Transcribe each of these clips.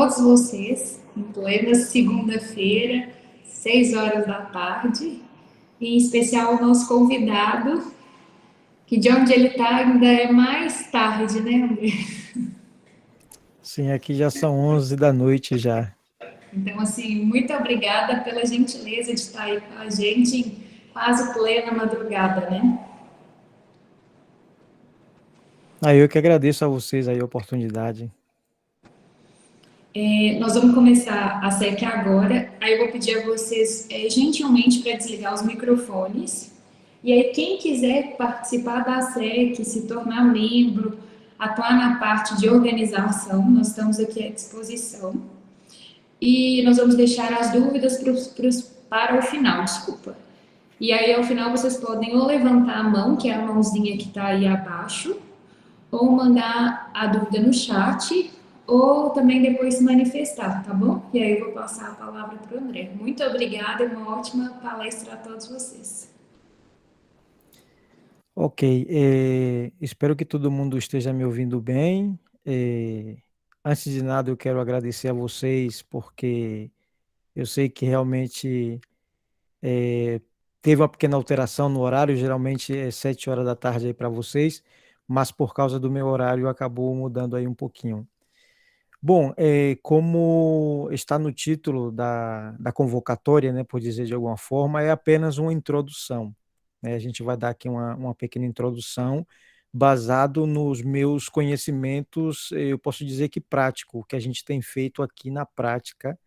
todos vocês, em plena segunda-feira, 6 horas da tarde, e em especial o nosso convidado, que de onde ele está ainda é mais tarde, né, André? Sim, aqui já são 11 da noite já. Então, assim, muito obrigada pela gentileza de estar aí com a gente em quase plena madrugada, né? Aí eu que agradeço a vocês aí a oportunidade. Nós vamos começar a SEC agora, aí eu vou pedir a vocês gentilmente para desligar os microfones. E aí, quem quiser participar da SEC, se tornar membro, atuar na parte de organização, nós estamos aqui à disposição. E nós vamos deixar as dúvidas para o final, desculpa. E aí, ao final, vocês podem ou levantar a mão, que é a mãozinha que está aí abaixo, ou mandar a dúvida no chat, ou também depois se manifestar, tá bom? E aí eu vou passar a palavra para o André. Muito obrigada, uma ótima palestra a todos vocês. Ok, espero que todo mundo esteja me ouvindo bem. Antes de nada, eu quero agradecer a vocês, porque eu sei que realmente eh, teve uma pequena alteração no horário, geralmente é 7 horas da tarde aí para vocês, mas por causa do meu horário acabou mudando aí um pouquinho. Bom, como está no título da convocatória, né, por dizer de alguma forma, é apenas uma introdução, né? A gente vai dar aqui uma pequena introdução baseado nos meus conhecimentos, eu posso dizer que prático, o que a gente tem feito aqui na prática,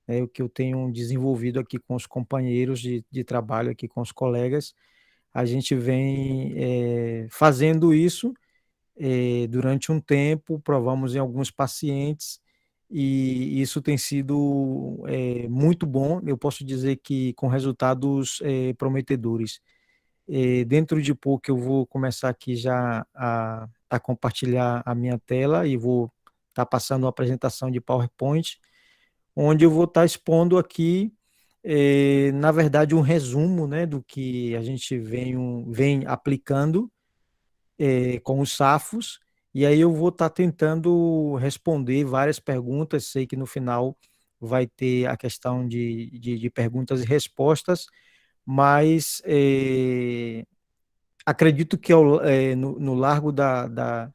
o que eu tenho desenvolvido aqui com os companheiros de trabalho, aqui com os colegas, a gente vem fazendo isso durante um tempo, provamos em alguns pacientes e isso tem sido muito bom. Eu posso dizer que com resultados prometedores. Dentro de pouco eu vou começar aqui já a compartilhar a minha tela e vou estar passando uma apresentação de PowerPoint, onde eu vou estar expondo aqui, na verdade, um resumo, né, do que a gente vem aplicando com os SAFOS, e aí eu vou estar tentando responder várias perguntas. Sei que no final vai ter a questão de perguntas e respostas, mas acredito que no largo da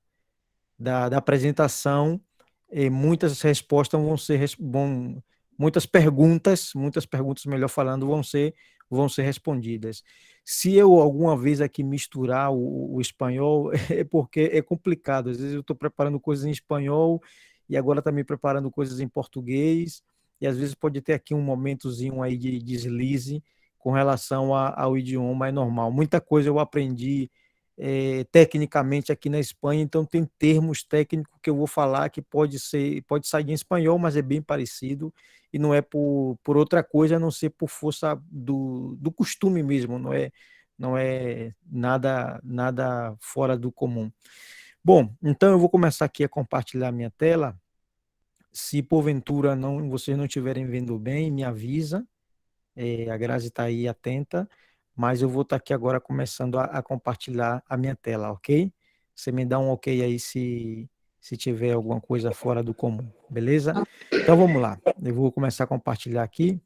apresentação, muitas respostas vão ser, muitas perguntas, melhor falando, vão ser respondidas. Se eu alguma vez aqui misturar o espanhol, é porque é complicado. Às vezes eu estou preparando coisas em espanhol e agora também preparando coisas em português, e às vezes pode ter aqui um momentozinho aí de deslize com relação ao idioma, é normal. Muita coisa eu aprendi tecnicamente aqui na Espanha, então tem termos técnicos que eu vou falar que pode sair em espanhol, mas é bem parecido e não é por outra coisa, a não ser por força do costume mesmo, não é nada fora do comum. Bom, então eu vou começar aqui a compartilhar minha tela. Se porventura vocês não estiverem vendo bem, me avisa. A Grazi está aí atenta, mas eu vou estar aqui agora começando a compartilhar a minha tela, ok? Você me dá um ok aí se tiver alguma coisa fora do comum, beleza? Então vamos lá. Eu vou começar a compartilhar aqui.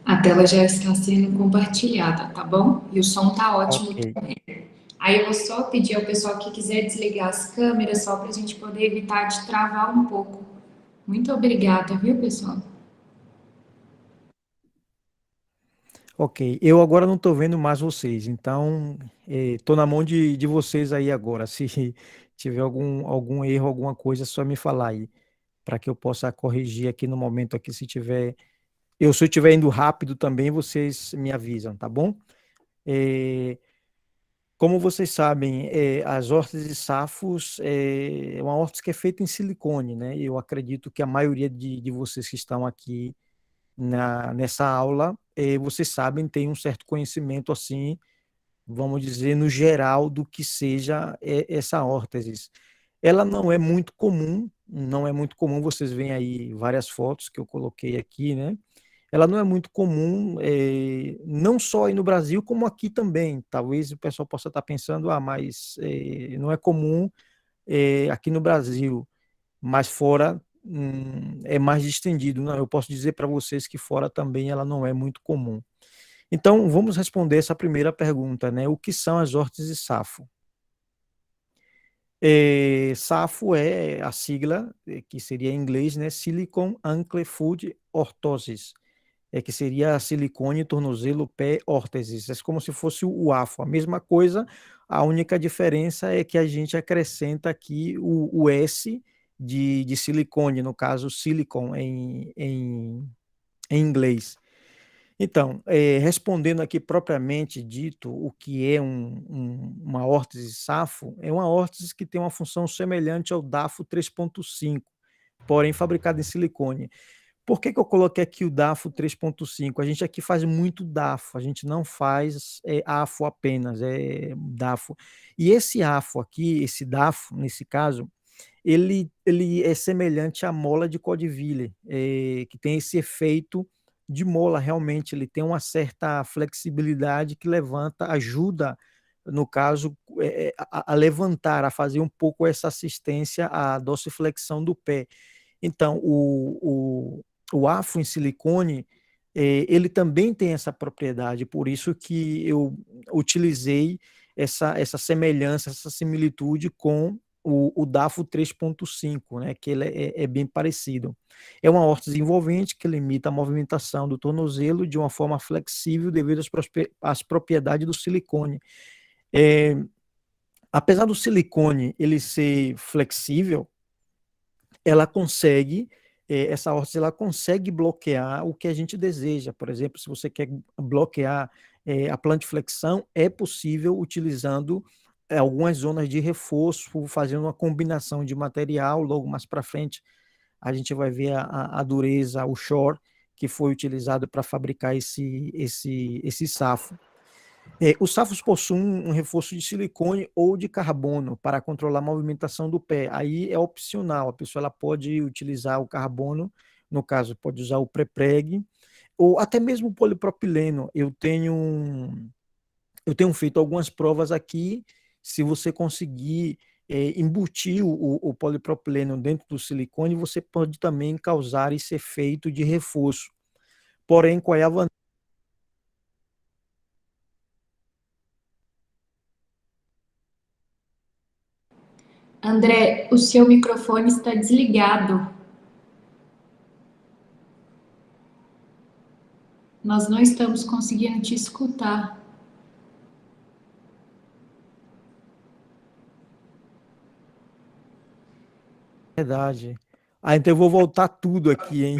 A tela já está sendo compartilhada, tá bom? E o som tá ótimo Ok. também. Aí eu vou só pedir ao pessoal que quiser desligar as câmeras, só para a gente poder evitar de travar um pouco. Muito obrigada, viu, pessoal? Ok. Eu agora não estou vendo mais vocês, então estou na mão de vocês aí agora. Se tiver algum erro, alguma coisa, é só me falar aí, para que eu possa corrigir aqui no momento aqui se tiver. Se eu estiver indo rápido também, vocês me avisam, tá bom? É, como vocês sabem, as hortas de Safos é uma horta que é feita em silicone, né? Eu acredito que a maioria de vocês que estão aqui nessa aula, vocês sabem, tem um certo conhecimento, assim, vamos dizer, no geral, do que seja essa órtese. Ela não é muito comum, não é muito comum, vocês veem aí várias fotos que eu coloquei aqui, né? Ela não é muito comum, não só aí no Brasil, como aqui também. Talvez o pessoal possa estar pensando, mas não é comum aqui no Brasil, mas fora é mais distendido. Não, eu posso dizer para vocês que fora também ela não é muito comum. Então, vamos responder essa primeira pergunta, né? O que são as hortes de SAFO? SAFO é a sigla, que seria em inglês, né? Silicon Ankle Foot Orthosis, que seria silicone, tornozelo, pé, órteses. É como se fosse o AFO, a mesma coisa, a única diferença é que a gente acrescenta aqui o S de silicone, no caso, silicon em inglês. Então, respondendo aqui propriamente dito, o que é uma órtese SAFO, é uma órtese que tem uma função semelhante ao DAFO 3.5, porém fabricada em silicone. Por que eu coloquei aqui o DAFO 3.5? A gente aqui faz muito DAFO, a gente não faz AFO apenas, é DAFO. E esse AFO aqui, esse DAFO, nesse caso, ele é semelhante à mola de Codeville, que tem esse efeito de mola, realmente, ele tem uma certa flexibilidade que levanta, ajuda, no caso, a levantar, a fazer um pouco essa assistência à dorsiflexão do pé. Então, o AFO em silicone, ele também tem essa propriedade, por isso que eu utilizei essa semelhança, essa similitude com o DAFO 3.5, né, que ele é bem parecido. É uma órtese envolvente que limita a movimentação do tornozelo de uma forma flexível devido às propriedades do silicone. É, apesar do silicone ele ser flexível, ela consegue, essa órtese, ela consegue bloquear o que a gente deseja. Por exemplo, se você quer bloquear a plantiflexão, é possível utilizando algumas zonas de reforço, fazendo uma combinação de material. Logo mais para frente, a gente vai ver a dureza, o shore, que foi utilizado para fabricar esse SAFO. Os safos possuem um reforço de silicone ou de carbono para controlar a movimentação do pé. Aí é opcional, a pessoa ela pode utilizar o carbono, no caso, pode usar o prepreg, ou até mesmo o polipropileno. Eu tenho feito algumas provas aqui, se você conseguir embutir o polipropileno dentro do silicone, você pode também causar esse efeito de reforço. Porém, qual é a vantagem? André, o seu microfone está desligado. Nós não estamos conseguindo te escutar. Verdade. Então eu vou voltar tudo aqui, hein?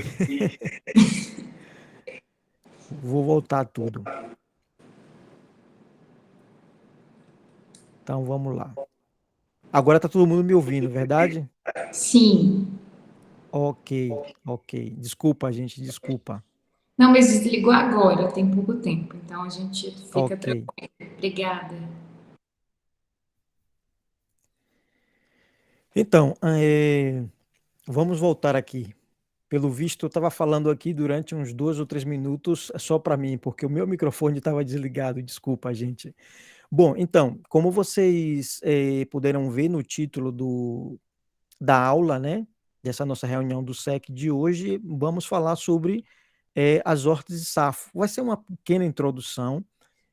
Vou voltar tudo. Então vamos lá. Agora tá todo mundo me ouvindo, verdade? Sim. Ok, ok. Desculpa, gente, desculpa. Não, mas desligou agora, tem pouco tempo. Então a gente fica Ok. tranquilo. Obrigada. Então, vamos voltar aqui. Pelo visto, eu estava falando aqui durante uns 2 ou 3 minutos só para mim, porque o meu microfone estava desligado. Desculpa, gente. Bom, então, como vocês puderam ver no título da aula, né, dessa nossa reunião do SEC de hoje, vamos falar sobre as hortas de safo. Vai ser uma pequena introdução.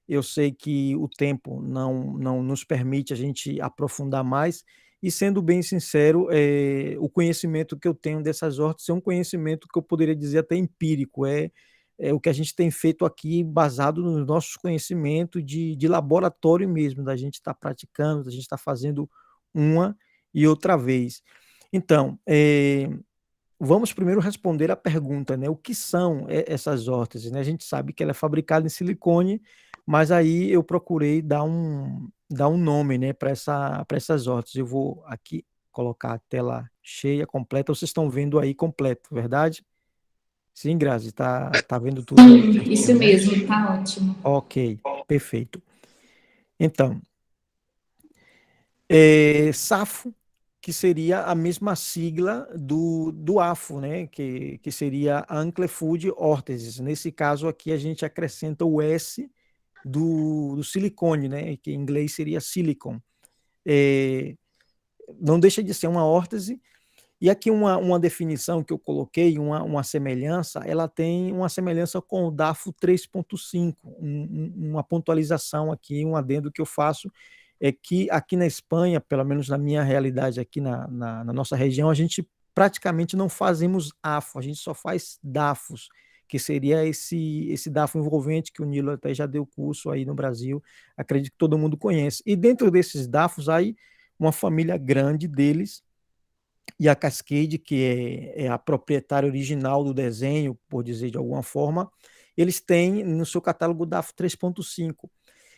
Eu sei que o tempo não nos permite a gente aprofundar mais, e sendo bem sincero, o conhecimento que eu tenho dessas hortas é um conhecimento que eu poderia dizer até empírico, é o que a gente tem feito aqui baseado nos nossos conhecimentos de laboratório mesmo, da gente estar praticando, da gente estar fazendo uma e outra vez. Então, vamos primeiro responder a pergunta, né? O que são essas órteses, né? A gente sabe que ela é fabricada em silicone, mas aí eu procurei dar um nome, né, para essas órteses. Eu vou aqui colocar a tela cheia, completa. Vocês estão vendo aí completo, verdade? Sim, Grazi, tá vendo tudo aí Sim, isso certinho, né? mesmo, tá ótimo. Ok, perfeito. Então, SAFO, que seria a mesma sigla do AFO, né? Que seria Ankle-Food Orthosis. Nesse caso aqui, a gente acrescenta o S do silicone, né? Que em inglês seria silicon. É, não deixa de ser uma órtese. E aqui uma definição que eu coloquei, uma semelhança, ela tem uma semelhança com o DAFO 3.5, uma pontualização aqui, um adendo que eu faço, é que aqui na Espanha, pelo menos na minha realidade aqui na nossa região, a gente praticamente não fazemos AFO, a gente só faz DAFOS, que seria esse DAFO envolvente que o Nilo até já deu curso aí no Brasil, acredito que todo mundo conhece. E dentro desses DAFOS aí, uma família grande deles, e a Cascade, que é a proprietária original do desenho, por dizer de alguma forma, eles têm no seu catálogo o DAF 3.5.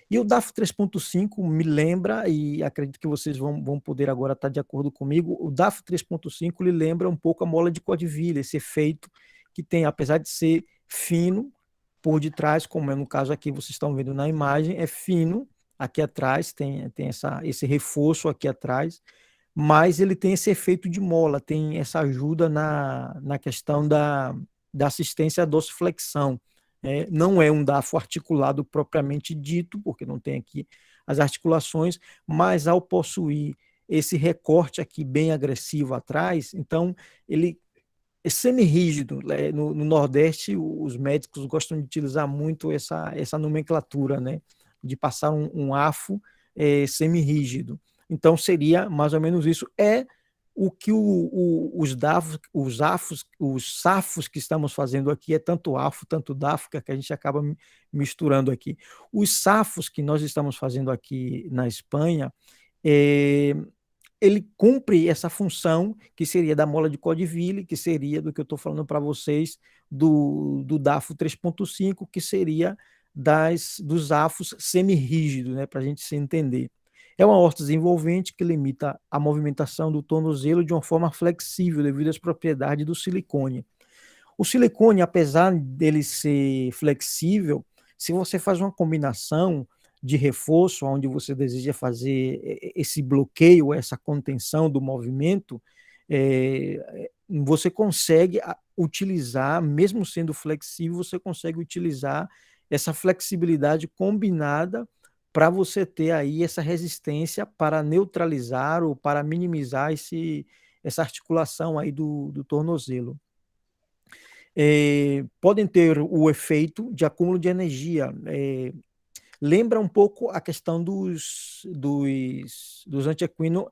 E o DAF 3.5 me lembra, e acredito que vocês vão poder agora estar de acordo comigo, o DAF 3.5 lhe lembra um pouco a mola de Codeville, esse efeito que tem, apesar de ser fino por detrás, como é no caso aqui, vocês estão vendo na imagem, é fino aqui atrás, tem esse reforço aqui atrás, mas ele tem esse efeito de mola, tem essa ajuda na questão da assistência à dorsiflexão. Não é um DAFO articulado propriamente dito, porque não tem aqui as articulações, mas ao possuir esse recorte aqui bem agressivo atrás, então ele é semi-rígido. No Nordeste, os médicos gostam de utilizar muito essa nomenclatura, né? De passar um AFO semi-rígido. Então, seria mais ou menos isso. É o que os DAFos, os AFOS, os SAFOS que estamos fazendo aqui, é tanto AFO, tanto DAFO, que a gente acaba misturando aqui. Os SAFOS que nós estamos fazendo aqui na Espanha, é, ele cumpre essa função que seria da mola de Codeville, que seria do que eu estou falando para vocês, do DAFO 3.5, que seria dos AFOS semi-rígidos, né, para a gente se entender. É uma órtese envolvente que limita a movimentação do tornozelo de uma forma flexível devido às propriedades do silicone. O silicone, apesar dele ser flexível, se você faz uma combinação de reforço, onde você deseja fazer esse bloqueio, essa contenção do movimento, você consegue utilizar, mesmo sendo flexível, você consegue utilizar essa flexibilidade combinada para você ter aí essa resistência para neutralizar ou para minimizar essa articulação aí do tornozelo. Podem ter o efeito de acúmulo de energia. Lembra um pouco a questão dos antiequinos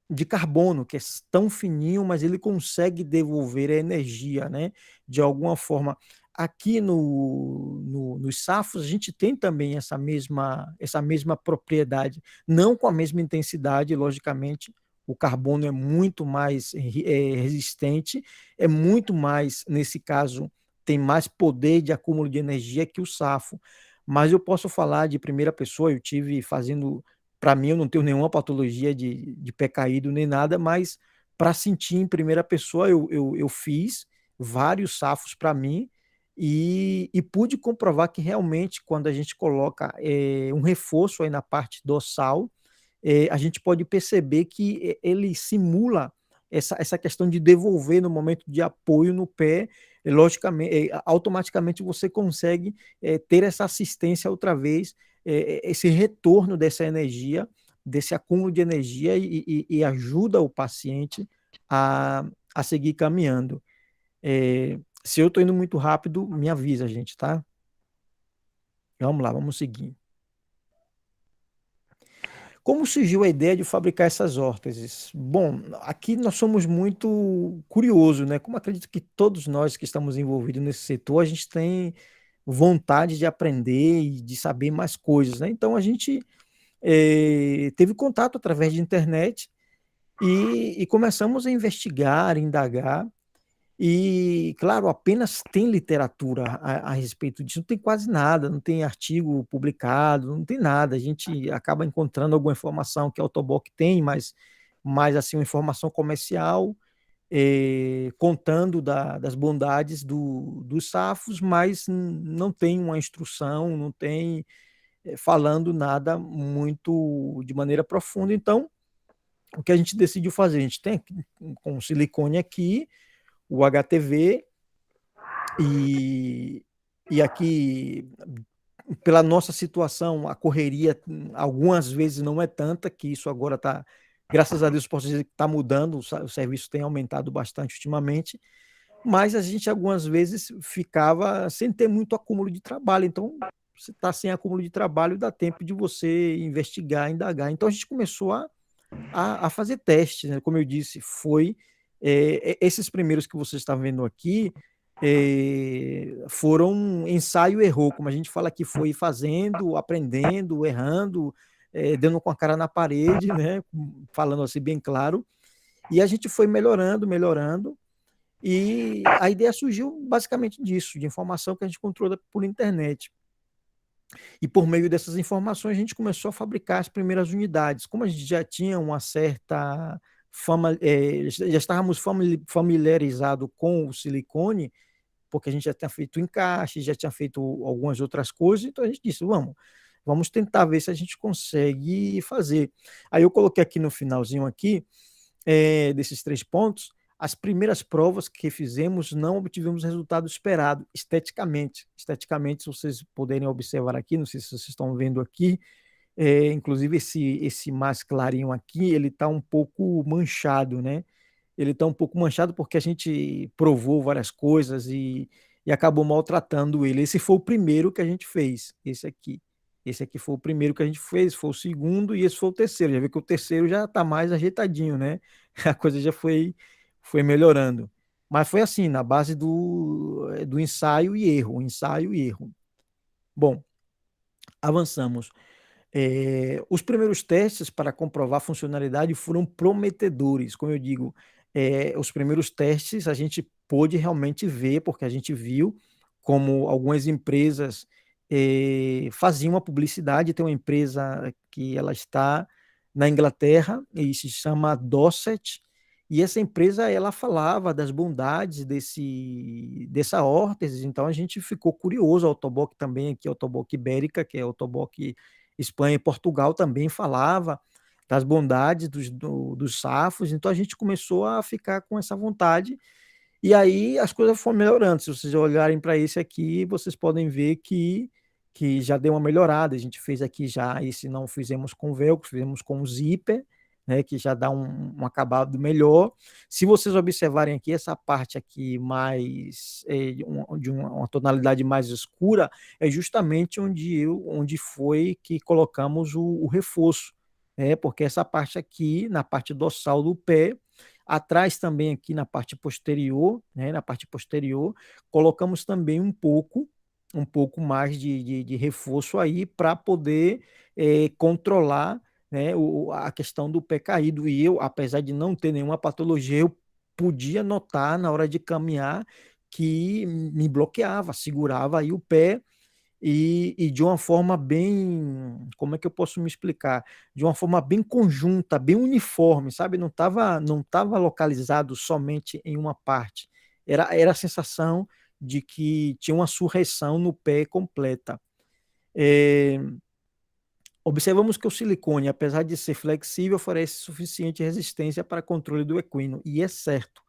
de carbono, que é tão fininho, mas ele consegue devolver a energia, né? De alguma forma. Aqui nos safos, a gente tem também essa mesma propriedade, não com a mesma intensidade, logicamente. O carbono é muito mais resistente, é muito mais, nesse caso, tem mais poder de acúmulo de energia que o safo. Mas eu posso falar de primeira pessoa, eu tive fazendo, para mim, eu não tenho nenhuma patologia de pé caído nem nada, mas para sentir em primeira pessoa, eu fiz vários safos para mim e pude comprovar que realmente, quando a gente coloca um reforço aí na parte dorsal, a gente pode perceber que ele simula essa questão de devolver no momento de apoio no pé, logicamente, automaticamente você consegue ter essa assistência outra vez, esse retorno dessa energia, desse acúmulo de energia e ajuda o paciente a seguir caminhando. Se eu estou indo muito rápido, me avisa, gente, tá? Vamos lá, vamos seguir. Como surgiu a ideia de fabricar essas órteses? Bom, aqui nós somos muito curiosos, né? Como acredito que todos nós que estamos envolvidos nesse setor, a gente tem vontade de aprender e de saber mais coisas, né? Então a gente teve contato através de internet e começamos a investigar, indagar. E, claro, apenas tem literatura a respeito disso, não tem quase nada, não tem artigo publicado, não tem nada. A gente acaba encontrando alguma informação que a Autoboc tem, mas assim, uma informação comercial, contando das bondades dos safos, mas não tem uma instrução, não tem falando nada muito de maneira profunda. Então, o que a gente decidiu fazer? A gente tem com silicone aqui, o HTV, e, e aqui, pela nossa situação, a correria algumas vezes não é tanta, que isso agora está, graças a Deus, posso dizer que está mudando, o serviço tem aumentado bastante ultimamente, mas a gente algumas vezes ficava sem ter muito acúmulo de trabalho. Então, você está sem acúmulo de trabalho, dá tempo de você investigar, indagar. Então, a gente começou a fazer testes, né? Como eu disse, foi esses primeiros que vocês estão vendo aqui foram ensaio e erro, como a gente fala que foi fazendo, aprendendo, errando, dando com a cara na parede, né? Falando assim bem claro. E a gente foi melhorando, melhorando. E a ideia surgiu basicamente disso, de informação que a gente controla por internet. E por meio dessas informações, a gente começou a fabricar as primeiras unidades. Como a gente já tinha uma certa fama, já estávamos familiarizados com o silicone, porque a gente já tinha feito encaixe, já tinha feito algumas outras coisas, então a gente disse, vamos tentar ver se a gente consegue fazer. Aí eu coloquei aqui no finalzinho aqui, desses 3 pontos, as primeiras provas que fizemos não obtivemos o resultado esperado esteticamente. Esteticamente, se vocês puderem observar aqui, não sei se vocês estão vendo aqui, inclusive esse mais clarinho aqui, ele está um pouco manchado, né? Ele está um pouco manchado porque a gente provou várias coisas e acabou maltratando ele. Esse foi o primeiro que a gente fez, esse aqui. Esse aqui foi o primeiro que a gente fez, foi o segundo e esse foi o terceiro. Já vê que o terceiro já está mais ajeitadinho, né? A coisa já foi melhorando. Mas foi assim, na base do ensaio e erro. Bom, avançamos. Os primeiros testes para comprovar a funcionalidade foram prometedores. Como eu digo, os primeiros testes a gente pôde realmente ver, porque a gente viu como algumas empresas faziam uma publicidade. Tem uma empresa que ela está na Inglaterra e se chama Dorset, e essa empresa ela falava das bondades dessa órtese. Então a gente ficou curioso. A Autoboc também, aqui a Autoboc Ibérica, que é a Autoboc Espanha e Portugal, também falava das bondades dos safos. Então a gente começou a ficar com essa vontade e aí as coisas foram melhorando. Se vocês olharem para esse aqui, vocês podem ver que já deu uma melhorada. A gente fez aqui já, esse não fizemos com velcro, fizemos com zíper, né, que já dá um acabado melhor. Se vocês observarem aqui, essa parte aqui mais de uma tonalidade mais escura, é justamente onde foi que colocamos o reforço, né, porque essa parte aqui, na parte dorsal do pé, atrás também aqui na parte posterior, né, na parte posterior, colocamos também um pouco mais de reforço aí para poder controlar, né, a questão do pé caído. E eu, apesar de não ter nenhuma patologia, eu podia notar na hora de caminhar que me bloqueava, segurava aí o pé e de uma forma bem, como é que eu posso me explicar? De uma forma bem conjunta, bem uniforme, sabe? Não tava localizado somente em uma parte. Era a sensação de que tinha uma surreição no pé completa. É, observamos que o silicone, apesar de ser flexível, oferece suficiente resistência para controle do equino, e é certo.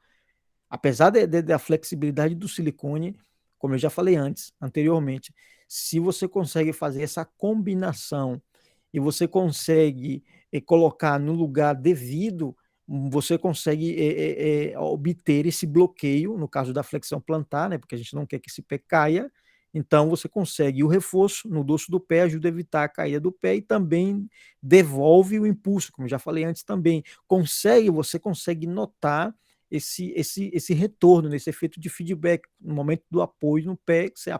Apesar da flexibilidade do silicone, como eu já falei anteriormente, se você consegue fazer essa combinação e você consegue colocar no lugar devido, você consegue obter esse bloqueio, no caso da flexão plantar, né, porque a gente não quer que esse pé caia. Então você consegue o reforço no dorso do pé, ajuda a evitar a caída do pé e também devolve o impulso, como eu já falei antes também. Você consegue notar esse retorno, nesse efeito de feedback no momento do apoio no pé, que você,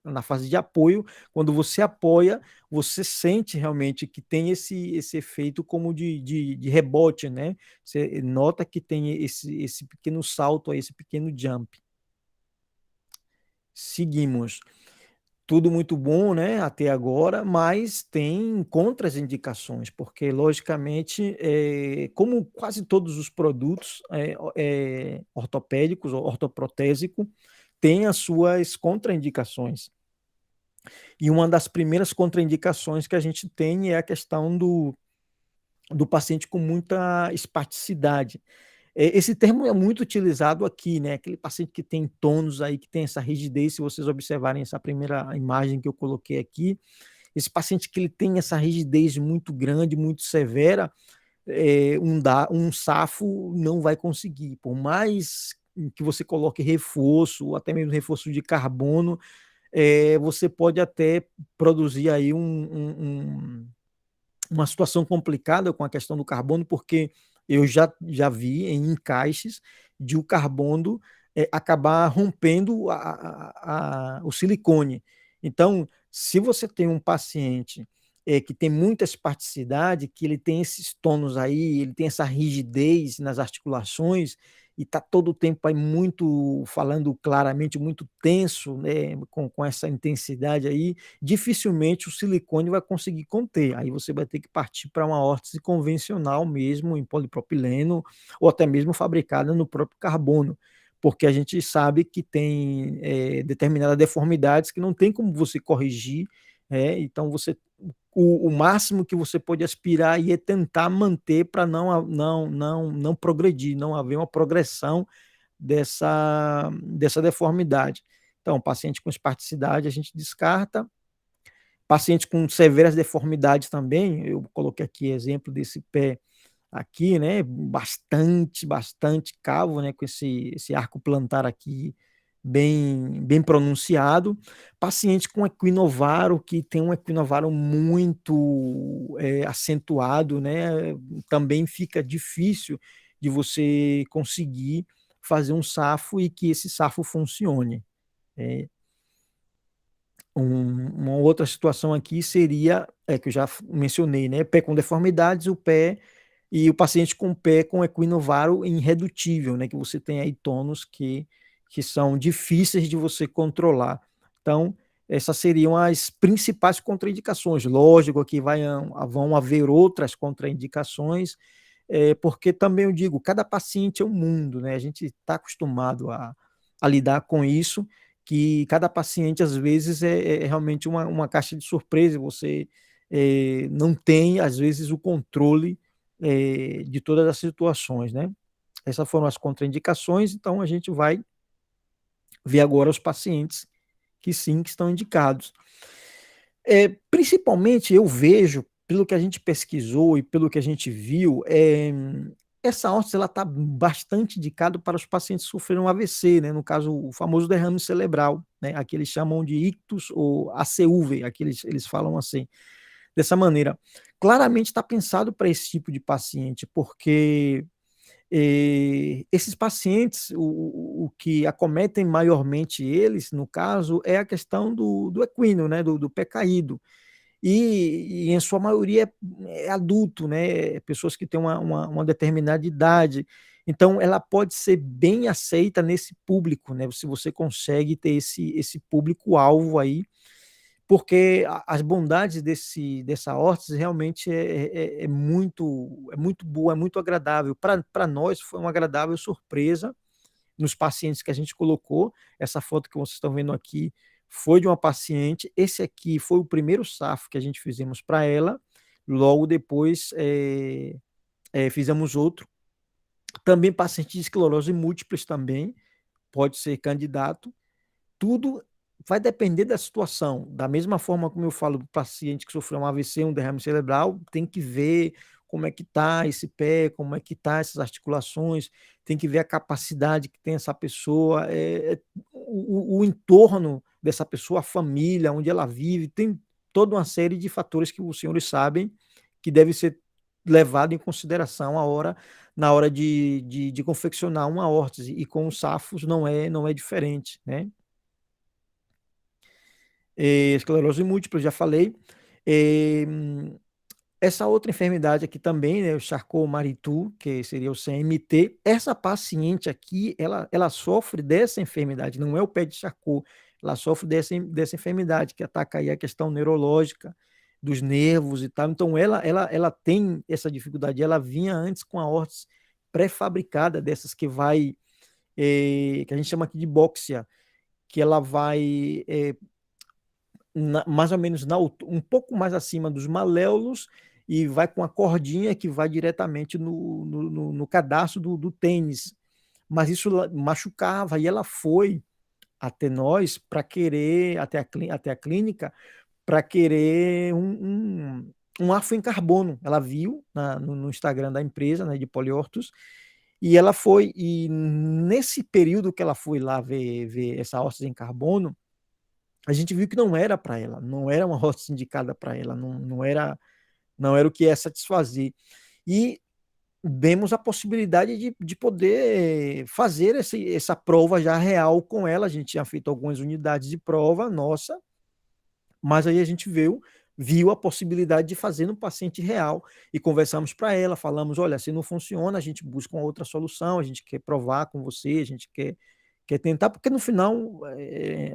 na fase de apoio, quando você apoia, você sente realmente que tem esse efeito como de rebote, né? Você nota que tem esse pequeno salto, aí, esse pequeno jump. Seguimos. Tudo muito bom, né, até agora, mas tem contraindicações, porque, logicamente, como quase todos os produtos ortopédicos ou ortoprotésicos, tem as suas contraindicações. E uma das primeiras contraindicações que a gente tem é a questão do paciente com muita espasticidade. Esse termo é muito utilizado aqui, né? Aquele paciente que tem tônus aí, que tem essa rigidez, se vocês observarem essa primeira imagem que eu coloquei aqui, esse paciente que ele tem essa rigidez muito grande, muito severa, um SAFO não vai conseguir, por mais que você coloque reforço, ou até mesmo reforço de carbono, você pode até produzir aí uma situação complicada com a questão do carbono, porque eu já vi em encaixes de o carbono acabar rompendo o silicone. Então, se você tem um paciente que tem muita espasticidade, que ele tem esses tônus aí, ele tem essa rigidez nas articulações, e está todo o tempo aí muito, falando claramente, muito tenso, né, com essa intensidade aí, dificilmente o silicone vai conseguir conter. Aí você vai ter que partir para uma órtese convencional mesmo, em polipropileno, ou até mesmo fabricada no próprio carbono, porque a gente sabe que tem determinadas deformidades que não tem como você corrigir, então o máximo que você pode aspirar e é tentar manter para não progredir, não haver uma progressão dessa deformidade. Então, paciente com espasticidade a gente descarta, paciente com severas deformidades também, eu coloquei aqui exemplo desse pé aqui, né, bastante cavo, né, com esse arco plantar aqui bem pronunciado. Paciente com equinovaro, que tem um equinovaro muito acentuado, né, também fica difícil de você conseguir fazer um SAFO e que esse SAFO funcione. É, uma outra situação aqui seria, que eu já mencionei, né? Pé com deformidades, o pé e o paciente com pé com equinovaro irredutível, né? Que você tem aí tônus que são difíceis de você controlar. Então, essas seriam as principais contraindicações. Lógico que vão haver outras contraindicações, porque também eu digo, cada paciente é um mundo, né? A gente está acostumado a lidar com isso, que cada paciente, às vezes, é realmente uma caixa de surpresa, você não tem, às vezes, o controle de todas as situações, né? Essas foram as contraindicações, então a gente vai ver agora os pacientes que sim, que estão indicados. Principalmente eu vejo, pelo que a gente pesquisou e pelo que a gente viu, essa órtese ela está bastante indicada para os pacientes que sofreram AVC, né? No caso, o famoso derrame cerebral, né? Aqui eles chamam de ictus ou ACUV, aqui eles falam assim, dessa maneira. Claramente está pensado para esse tipo de paciente, porque esses pacientes, o que acometem maiormente eles, no caso, é a questão do equino, né, do pé caído. E em sua maioria é adulto, né, pessoas que têm uma determinada idade. Então, ela pode ser bem aceita nesse público, né, se você consegue ter esse público-alvo aí, porque as bondades dessa órtese realmente é muito boa, é muito agradável. Para nós foi uma agradável surpresa nos pacientes que a gente colocou. Essa foto que vocês estão vendo aqui foi de uma paciente. Esse aqui foi o primeiro SAFO que a gente fizemos para ela. Logo depois fizemos outro. Também paciente de esclerose múltipla também pode ser candidato. Tudo vai depender da situação. Da mesma forma como eu falo para o paciente que sofreu um AVC, um derrame cerebral, tem que ver como é que está esse pé, como é que está essas articulações, tem que ver a capacidade que tem essa pessoa, o entorno dessa pessoa, a família, onde ela vive, tem toda uma série de fatores que os senhores sabem que deve ser levado em consideração na hora de confeccionar uma órtese, e com os SAFOS não é diferente, né? Esclerose múltipla, já falei. Eh, Essa outra enfermidade aqui também, né, o Charcot-Marie-Tooth, que seria o CMT, essa paciente aqui, ela sofre dessa enfermidade, não é o pé de Charcot, ela sofre dessa enfermidade, que ataca aí a questão neurológica dos nervos e tal. Então, ela tem essa dificuldade. Ela vinha antes com a órtese pré-fabricada, dessas que a gente chama aqui de bóxia, que ela vai mais ou menos um pouco mais acima dos maléolos e vai com a cordinha que vai diretamente no cadastro do tênis. Mas isso machucava, e ela foi até nós para querer, até a clínica, para querer um arfo em carbono. Ela viu no Instagram da empresa, né, de Poliortos, e ela foi, e nesse período que ela foi lá ver essa hóstia em carbono, a gente viu que não era para ela, não era uma hóstia indicada para ela, não era o que ia satisfazer. E demos a possibilidade de poder fazer essa prova já real com ela. A gente tinha feito algumas unidades de prova nossa, mas aí a gente viu a possibilidade de fazer no paciente real e conversamos para ela, falamos, olha, se não funciona, a gente busca uma outra solução, a gente quer provar com você, a gente quer tentar, porque no final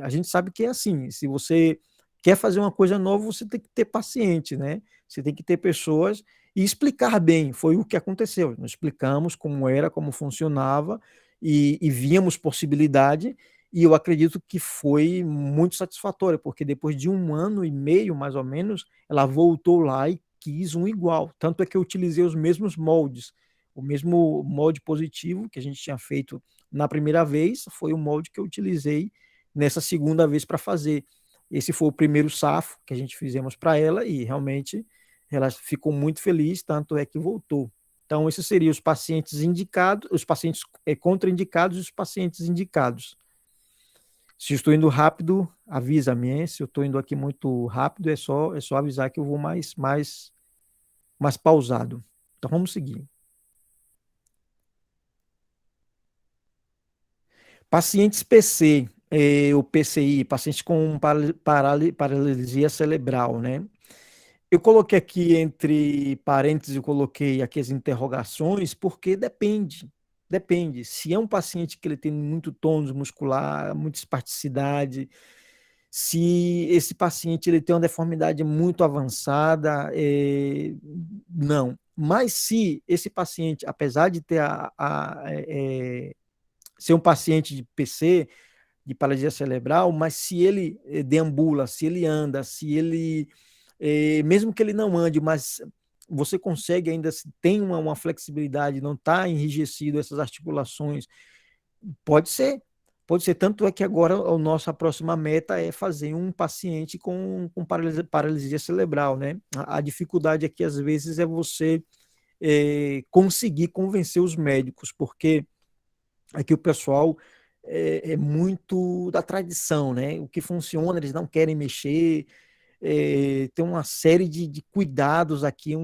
a gente sabe que é assim, se você quer fazer uma coisa nova, você tem que ter paciente, né? Você tem que ter pessoas e explicar bem, foi o que aconteceu, nós explicamos como era, como funcionava e víamos possibilidade, e eu acredito que foi muito satisfatório, porque depois de 1 ano e meio, mais ou menos, ela voltou lá e quis um igual. Tanto é que eu utilizei os mesmos moldes. O mesmo molde positivo que a gente tinha feito na primeira vez foi o molde que eu utilizei nessa segunda vez para fazer. Esse foi o primeiro safo que a gente fizemos para ela e realmente ela ficou muito feliz, tanto é que voltou. Então, esses seriam os pacientes indicados, os pacientes contraindicados e os pacientes indicados. Se eu estou indo rápido, avisa-me. Se eu estou indo aqui muito rápido, é só avisar que eu vou mais pausado. Então vamos seguir. Pacientes PC, o PCI, pacientes com paralisia cerebral, né? Eu coloquei aqui entre parênteses, eu coloquei aqui as interrogações, porque depende. Depende. Se é um paciente que ele tem muito tônus muscular, muita espasticidade, se esse paciente ele tem uma deformidade muito avançada, não. Mas se esse paciente, apesar de ter ser um paciente de PC, de paralisia cerebral, mas se ele deambula, se ele anda, se ele, mesmo que ele não ande, mas você consegue ainda, tem uma flexibilidade, não está enrijecido essas articulações, pode ser. Pode ser, tanto é que agora a nossa próxima meta é fazer um paciente com paralisia cerebral, né? A dificuldade aqui, às vezes, é você conseguir convencer os médicos, porque aqui o pessoal é muito da tradição, né? O que funciona, eles não querem mexer, tem uma série de cuidados aqui,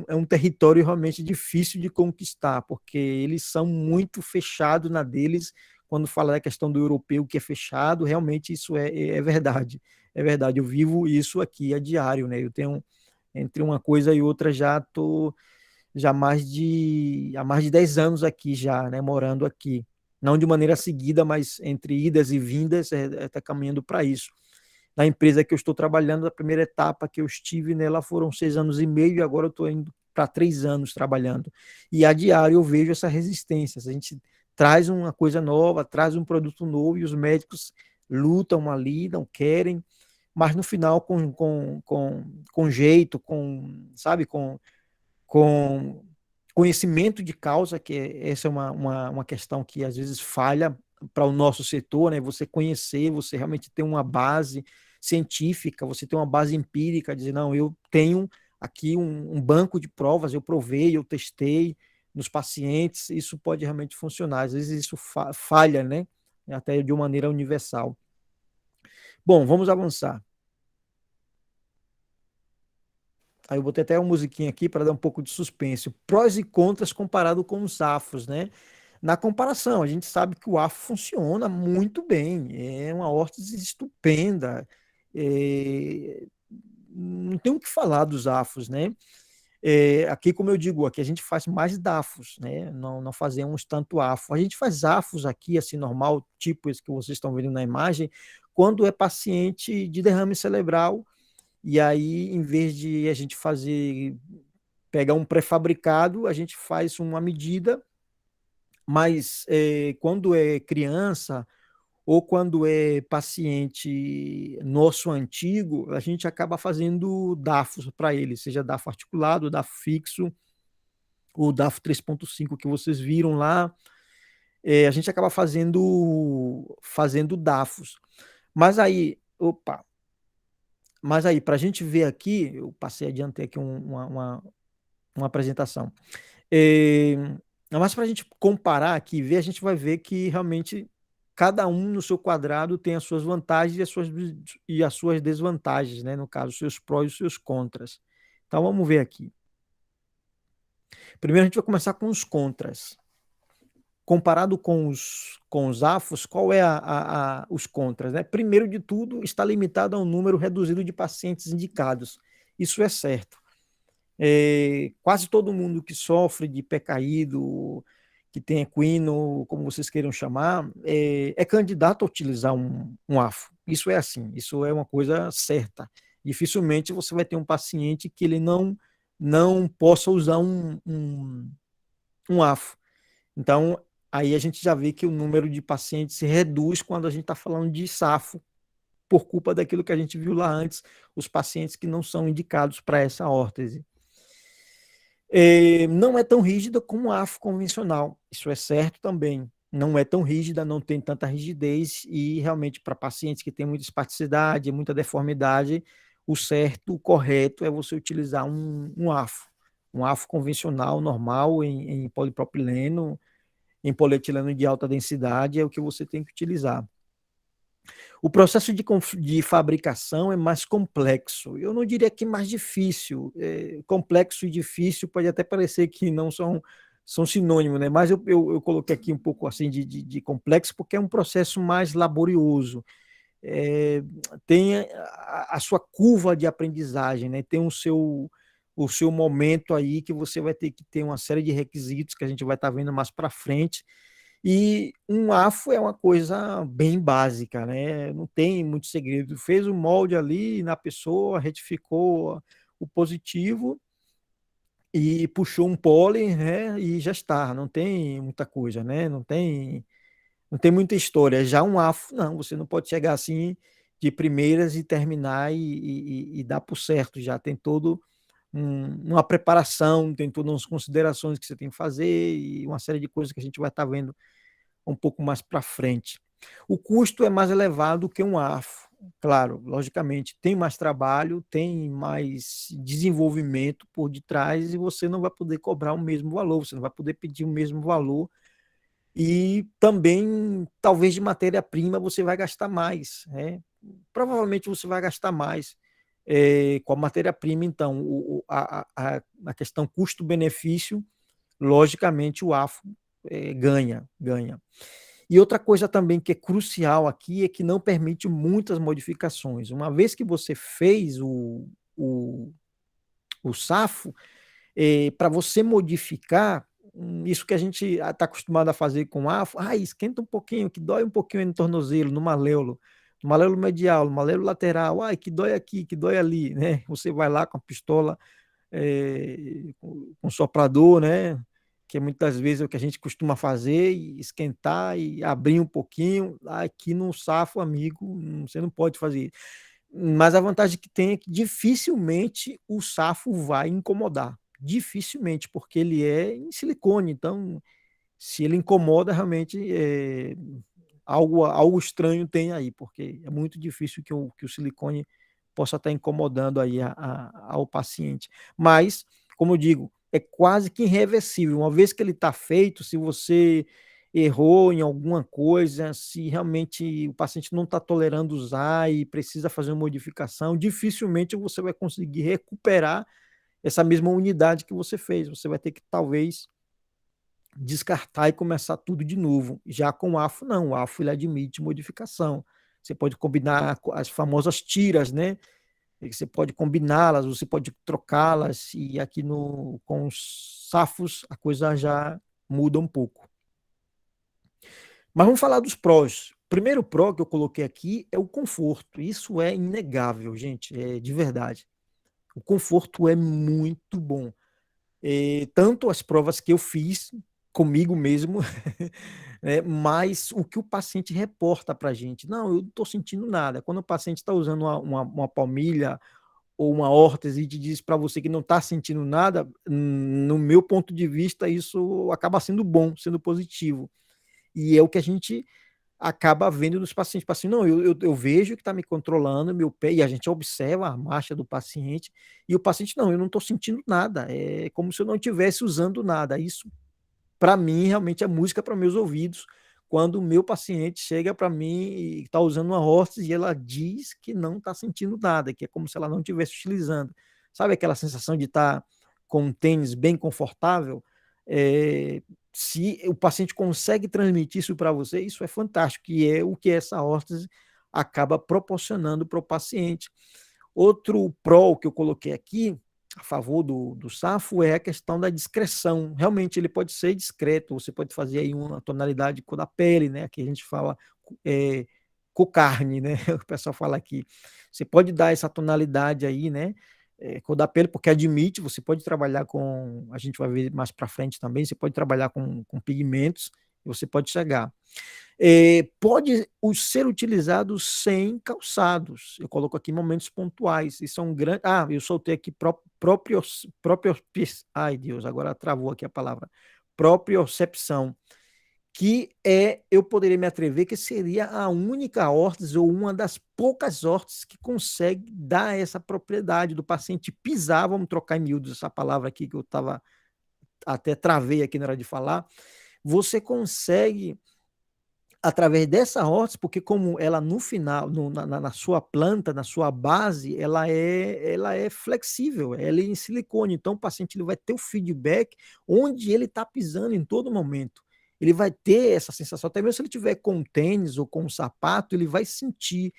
é um território realmente difícil de conquistar, porque eles são muito fechados na deles. Quando fala da questão do europeu que é fechado, realmente isso é verdade. É verdade, eu vivo isso aqui a diário, né? Eu tenho, entre uma coisa e outra, já estou já há mais de 10 anos aqui já, né? Morando aqui. Não de maneira seguida, mas entre idas e vindas, está caminhando para isso. Na empresa que eu estou trabalhando, a primeira etapa que eu estive nela foram 6 anos e meio, e agora eu estou indo para 3 anos trabalhando. E a diário eu vejo essa resistência. A gente traz uma coisa nova, traz um produto novo, e os médicos lutam ali, não querem, mas no final, com jeito, sabe, com conhecimento de causa, que essa é uma questão que às vezes falha para o nosso setor, né? Você conhecer, você realmente ter uma base científica, você ter uma base empírica, dizer, não, eu tenho aqui um banco de provas, eu provei, eu testei nos pacientes, isso pode realmente funcionar. Às vezes isso falha, né? Até de uma maneira universal. Bom, vamos avançar. Aí eu botei até uma musiquinha aqui para dar um pouco de suspense. Prós e contras comparado com os afros, né? Na comparação, a gente sabe que o afro funciona muito bem, é uma órtese estupenda, é, não tem o que falar dos afros, né? Aqui, como eu digo, aqui a gente faz mais dafos, né? Não fazemos tanto afro. A gente faz afos aqui, assim, normal, tipo esse que vocês estão vendo na imagem, quando é paciente de derrame cerebral, e aí, em vez de a gente pegar um pré-fabricado, a gente faz uma medida, mas quando é criança ou quando é paciente nosso antigo, a gente acaba fazendo DAFos para ele, seja DAFo articulado, DAFo fixo, o DAFo 3.5 que vocês viram lá, a gente acaba fazendo DAFos. Mas aí, opa, mas aí, para a gente ver aqui, eu passei adiante aqui uma apresentação. É, mas para a gente comparar aqui e ver, a gente vai ver que realmente cada um no seu quadrado tem as suas vantagens e as suas desvantagens, né? No caso, os seus prós e os seus contras. Então vamos ver aqui. Primeiro a gente vai começar com os contras. Comparado com os AFOS, qual é os contras, né? Primeiro de tudo, está limitado a um número reduzido de pacientes indicados. Isso é certo. Quase todo mundo que sofre de pé caído, que tem equino, como vocês queiram chamar, é candidato a utilizar um AFO. Isso é assim, isso é uma coisa certa. Dificilmente você vai ter um paciente que ele não possa usar um AFO. Então, aí a gente já vê que o número de pacientes se reduz quando a gente está falando de SAFO, por culpa daquilo que a gente viu lá antes, os pacientes que não são indicados para essa órtese. Não é tão rígida como a AFO convencional, isso é certo também. Não é tão rígida, não tem tanta rigidez e realmente para pacientes que têm muita espasticidade, muita deformidade, o certo, o correto é você utilizar um AFO convencional, normal, em polipropileno, em polietileno de alta densidade, é o que você tem que utilizar. O processo de fabricação é mais complexo. Eu não diria que mais difícil. Complexo e difícil pode até parecer que não são sinônimos, né? Mas eu coloquei aqui um pouco assim de complexo porque é um processo mais laborioso. Tem a sua curva de aprendizagem, né? Tem o seu momento aí que você vai ter que ter uma série de requisitos que a gente vai estar vendo mais para frente. E um AFO é uma coisa bem básica, né? Não tem muito segredo. Fez o molde ali na pessoa, retificou o positivo e puxou um pólen, né? E já está. Não tem muita coisa, né? Não tem muita história. Já um AFO, não. Você não pode chegar assim de primeiras e terminar e dar por certo. Já tem todo uma preparação, tem todas as considerações que você tem que fazer e uma série de coisas que a gente vai estar vendo um pouco mais para frente. O custo é mais elevado que um AFO, claro, logicamente, tem mais trabalho, tem mais desenvolvimento por detrás e você não vai poder cobrar o mesmo valor, você não vai poder pedir o mesmo valor e também, talvez de matéria-prima, você vai gastar mais, né? Provavelmente você vai gastar mais com a matéria-prima, então, a questão custo-benefício, logicamente, o AFO ganha. E outra coisa também que é crucial aqui é que não permite muitas modificações. Uma vez que você fez o SAFO, para você modificar, isso que a gente está acostumado a fazer com AFO, esquenta um pouquinho, que dói um pouquinho no tornozelo, no maléolo medial, no maléolo lateral, que dói aqui, que dói ali, né? Você vai lá com a pistola, com soprador, né? Que muitas vezes é o que a gente costuma fazer, e esquentar e abrir um pouquinho. Aqui no SAFO, amigo, você não pode fazer isso. Mas a vantagem que tem é que dificilmente o SAFO vai incomodar. Dificilmente, porque ele é em silicone. Então, se ele incomoda, realmente algo estranho tem aí, porque é muito difícil que o silicone possa estar incomodando aí ao paciente. Mas, como eu digo, é quase que irreversível. Uma vez que ele está feito, se você errou em alguma coisa, se realmente o paciente não está tolerando usar e precisa fazer uma modificação, dificilmente você vai conseguir recuperar essa mesma unidade que você fez. Você vai ter que, talvez, descartar e começar tudo de novo. Já com o AFO, não. O AFO ele admite modificação. Você pode combinar as famosas tiras, né? Você pode combiná-las, você pode trocá-las, e aqui com os SAFOS a coisa já muda um pouco. Mas vamos falar dos prós. O primeiro pró que eu coloquei aqui é o conforto. Isso é inegável, gente, de verdade. O conforto é muito bom. Tanto as provas que eu fiz comigo mesmo, né? Mas o que o paciente reporta para a gente, não, eu não estou sentindo nada. Quando o paciente está usando uma palmilha ou uma órtese e te diz para você que não está sentindo nada, no meu ponto de vista, isso acaba sendo bom, sendo positivo. E é o que a gente acaba vendo nos pacientes. O paciente, não, eu vejo que está me controlando meu pé, e a gente observa a marcha do paciente, e o paciente, não, eu não estou sentindo nada, é como se eu não estivesse usando nada. Isso, para mim, realmente é música para meus ouvidos, quando o meu paciente chega para mim e está usando uma órtese e ela diz que não está sentindo nada, que é como se ela não estivesse utilizando. Sabe aquela sensação de estar com um tênis bem confortável? É, se o paciente consegue transmitir isso para você, isso é fantástico, que é o que essa órtese acaba proporcionando para o paciente. Outro pró que eu coloquei aqui, a favor do Safo, é a questão da discreção. Realmente ele pode ser discreto, você pode fazer aí uma tonalidade cor da pele, né? Aqui a gente fala é, cor carne, né? O pessoal fala aqui. Você pode dar essa tonalidade aí, né? Cor da pele, porque admite, você pode trabalhar com, a gente vai ver mais para frente também, você pode trabalhar com pigmentos, e você pode chegar. Pode ser utilizado sem calçados. Eu coloco aqui momentos pontuais. E são grandes. Ah, eu soltei aqui próprio. Ai, Deus, agora travou aqui a palavra. Propriocepção. Que eu poderia me atrever que seria a única órtese ou uma das poucas órteses que consegue dar essa propriedade do paciente pisar. Vamos trocar em miúdos essa palavra aqui que eu estava até travei aqui na hora de falar. Você consegue através dessa órtese, porque como ela no final, na sua planta, na sua base, ela é flexível, ela é em silicone, então o paciente ele vai ter o feedback onde ele está pisando em todo momento. Ele vai ter essa sensação, até mesmo se ele tiver com tênis ou com um sapato, ele vai sentir.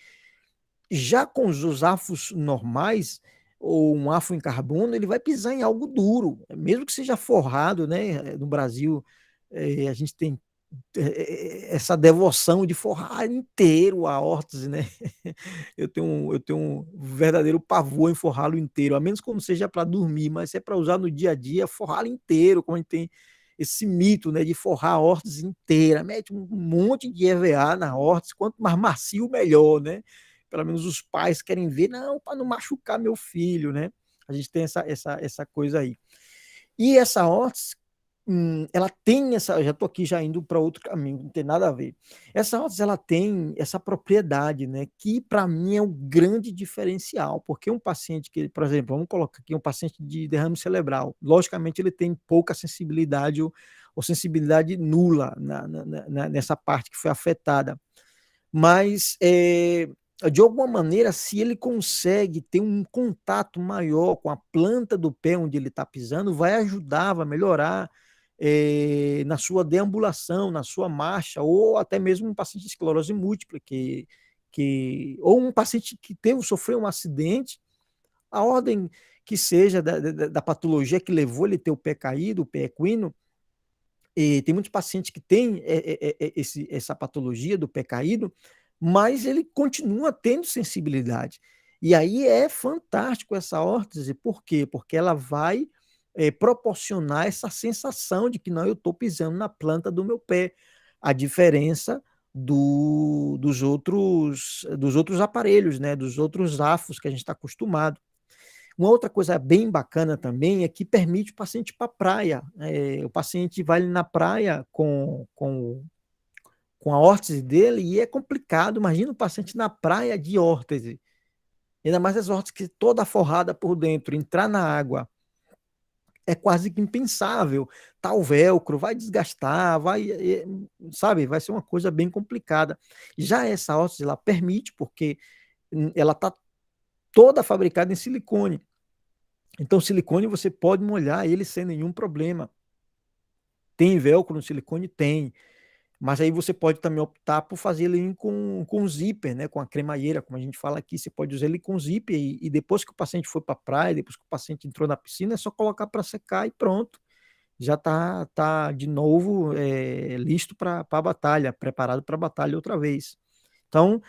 Já com os afos normais, ou um afo em carbono, ele vai pisar em algo duro, mesmo que seja forrado, né? No Brasil, a gente tem essa devoção de forrar inteiro a órtese, né? Eu tenho um verdadeiro pavor em forrá-lo inteiro, a menos quando seja para dormir, mas se é para usar no dia a dia, forrá-lo inteiro, como a gente tem esse mito, né, de forrar a órtese inteira, mete um monte de EVA na órtese, quanto mais macio, melhor, né? Pelo menos os pais querem ver, não, para não machucar meu filho, né? A gente tem essa coisa aí. E essa órtese, ela tem essa, eu já estou aqui já indo para outro caminho, não tem nada a ver. Essa órtese, ela tem essa propriedade, né, que para mim é um grande diferencial, porque um paciente que, por exemplo, vamos colocar aqui um paciente de derrame cerebral, logicamente ele tem pouca sensibilidade ou sensibilidade nula nessa parte que foi afetada, mas de alguma maneira, se ele consegue ter um contato maior com a planta do pé onde ele está pisando, vai ajudar, vai melhorar na sua deambulação, na sua marcha, ou até mesmo um paciente de esclerose múltipla, ou um paciente que sofreu um acidente, a ordem que seja da patologia que levou ele a ter o pé caído, o pé equino, e tem muitos pacientes que têm essa patologia do pé caído, mas ele continua tendo sensibilidade. E aí é fantástico essa órtese, por quê? Porque ela vai proporcionar essa sensação de que não, eu estou pisando na planta do meu pé. A diferença dos outros aparelhos, né? Dos outros afos que a gente está acostumado. Uma outra coisa bem bacana também é que permite o paciente ir para a praia. O paciente vai na praia com a órtese dele e é complicado. Imagina o paciente na praia de órtese. Ainda mais as órteses que toda forrada por dentro, entrar na água é quase que impensável. Tá o velcro, vai desgastar, sabe, vai ser uma coisa bem complicada. Já essa órtese, ela permite, porque ela está toda fabricada em silicone. Então, silicone você pode molhar ele sem nenhum problema. Tem velcro no silicone? Tem. Mas aí você pode também optar por fazer ele com zíper, né? Com a cremalheira, como a gente fala aqui. Você pode usar ele com zíper e depois que o paciente foi para a praia, depois que o paciente entrou na piscina, é só colocar para secar e pronto. Já tá de novo listo para a batalha, preparado para a batalha outra vez. Então,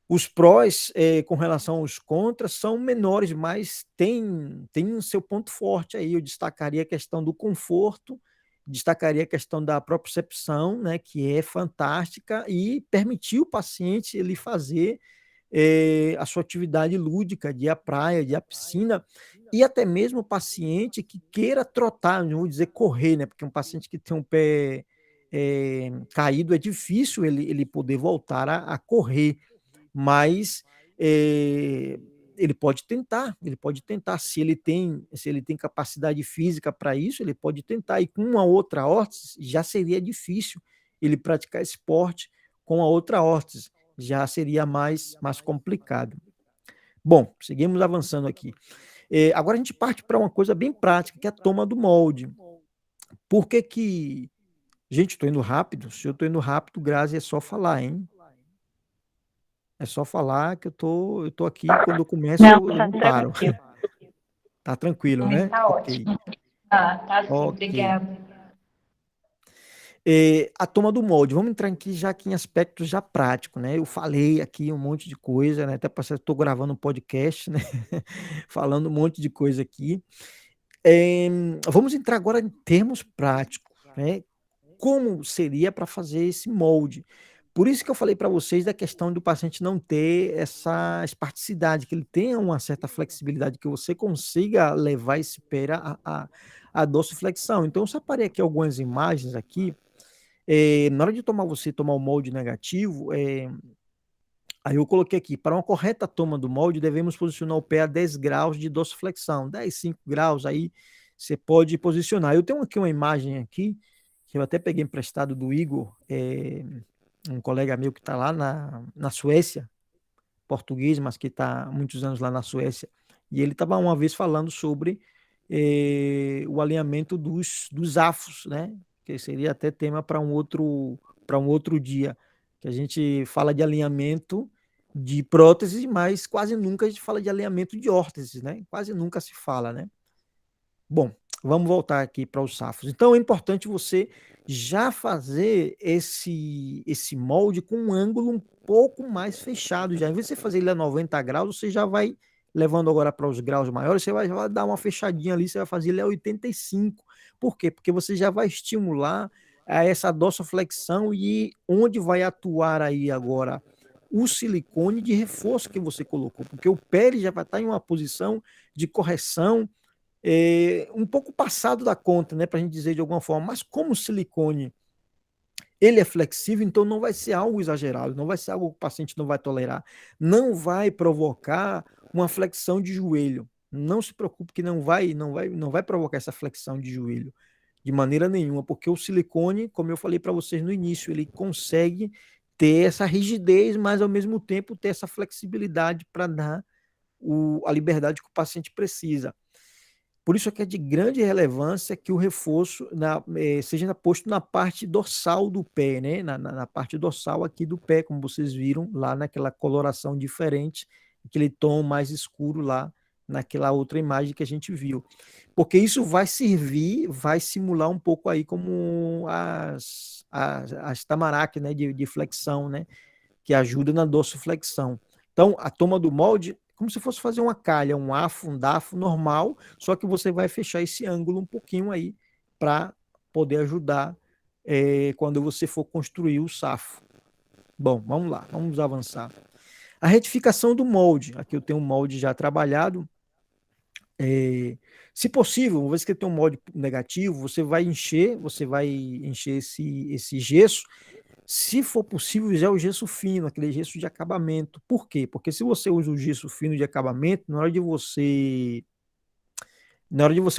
os prós com relação aos contras são menores, mas tem o seu ponto forte aí. Eu destacaria a questão do conforto destacaria a questão da propriocepção, né, que é fantástica, e permitir o paciente ele fazer a sua atividade lúdica, de ir à praia, de ir à piscina, e até mesmo o paciente que queira trotar, não vou dizer correr, né, porque um paciente que tem um pé caído é difícil ele poder voltar a correr, mas eh, ele pode tentar, se ele tem capacidade física para isso, ele pode tentar, e com uma outra órtese já seria difícil ele praticar esporte com a outra órtese, já seria mais complicado. Bom, seguimos avançando aqui. Agora a gente parte para uma coisa bem prática, que é a toma do molde. Por que que... Gente, estou indo rápido. Se eu estou indo rápido, Grazi, é só falar, hein? É só falar que eu tô aqui, quando eu começo, Não, eu tá não paro. tranquilo. Tá tranquilo, Mas né? tá Ok, ótimo. Tá sim, ok. obrigada. A toma do molde, vamos entrar aqui já aqui em aspectos já práticos, né? Eu falei aqui um monte de coisa, né? Até parece que estou gravando um podcast, né? Falando um monte de coisa aqui. Vamos entrar agora em termos práticos, né? Como seria para fazer esse molde? Por isso que eu falei para vocês da questão do paciente não ter essa espasticidade, que ele tenha uma certa flexibilidade, que você consiga levar esse pé a dorsiflexão. Então, eu separei aqui algumas imagens aqui. Na hora de você tomar o molde negativo, aí eu coloquei aqui, para uma correta toma do molde, devemos posicionar o pé a 10 graus de dorsiflexão, 10, 5 graus, aí você pode posicionar. Eu tenho aqui uma imagem aqui, que eu até peguei emprestado do Igor, um colega meu que está lá na Suécia, português, mas que está há muitos anos lá na Suécia, e ele estava uma vez falando sobre o alinhamento dos afos, né? Que seria até tema para um outro dia, que a gente fala de alinhamento de próteses, mas quase nunca a gente fala de alinhamento de órteses, né? Quase nunca se fala, né? Bom, vamos voltar aqui para os safos. Então é importante você já fazer esse molde com um ângulo um pouco mais fechado. Já, em vez de você fazer ele a 90 graus, você já vai levando agora para os graus maiores, você vai dar uma fechadinha ali, você vai fazer ele a 85. Por quê? Porque você já vai estimular essa dorsoflexão, e onde vai atuar aí agora o silicone de reforço que você colocou, porque o pé ele já vai estar em uma posição de correção um pouco passado da conta, né, para a gente dizer de alguma forma, mas como o silicone ele é flexível, então não vai ser algo exagerado, não vai ser algo que o paciente não vai tolerar, não vai provocar uma flexão de joelho. Não se preocupe que não vai provocar essa flexão de joelho de maneira nenhuma, porque o silicone, como eu falei para vocês no início, ele consegue ter essa rigidez, mas ao mesmo tempo ter essa flexibilidade para dar a liberdade que o paciente precisa. Por isso é que é de grande relevância que o reforço seja posto na parte dorsal do pé, né? Na parte dorsal aqui do pé, como vocês viram lá naquela coloração diferente, aquele tom mais escuro lá naquela outra imagem que a gente viu. Porque isso vai servir, vai simular um pouco aí como as tamarack, né? De flexão, né? Que ajuda na dorsiflexão. Então, a toma do molde, como se fosse fazer uma calha, um afo, um dafo normal, só que você vai fechar esse ângulo um pouquinho aí para poder ajudar quando você for construir o safo. Bom, vamos lá, vamos avançar. A retificação do molde. Aqui eu tenho um molde já trabalhado. Se possível, uma vez que tem um molde negativo, você vai encher esse gesso. Se for possível, usar o gesso fino, aquele gesso de acabamento. Por quê? Porque se você usa o gesso fino de acabamento, na hora de você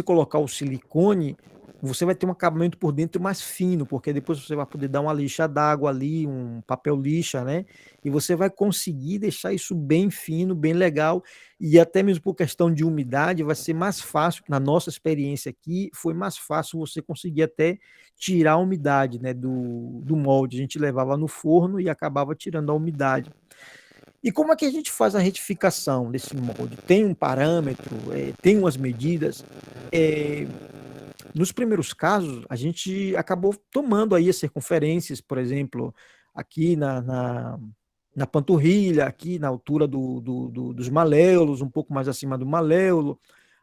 colocar o silicone, você vai ter um acabamento por dentro mais fino, porque depois você vai poder dar uma lixa d'água ali, um papel lixa, né? E você vai conseguir deixar isso bem fino, bem legal, e até mesmo por questão de umidade, vai ser mais fácil, na nossa experiência aqui, foi mais fácil você conseguir até tirar a umidade, né, do molde. A gente levava no forno e acabava tirando a umidade. E como é que a gente faz a retificação desse molde? Tem um parâmetro, tem umas medidas. É, Nos primeiros casos, a gente acabou tomando aí as circunferências, por exemplo, aqui na panturrilha, aqui na altura dos maléolos, um pouco mais acima do maléolo,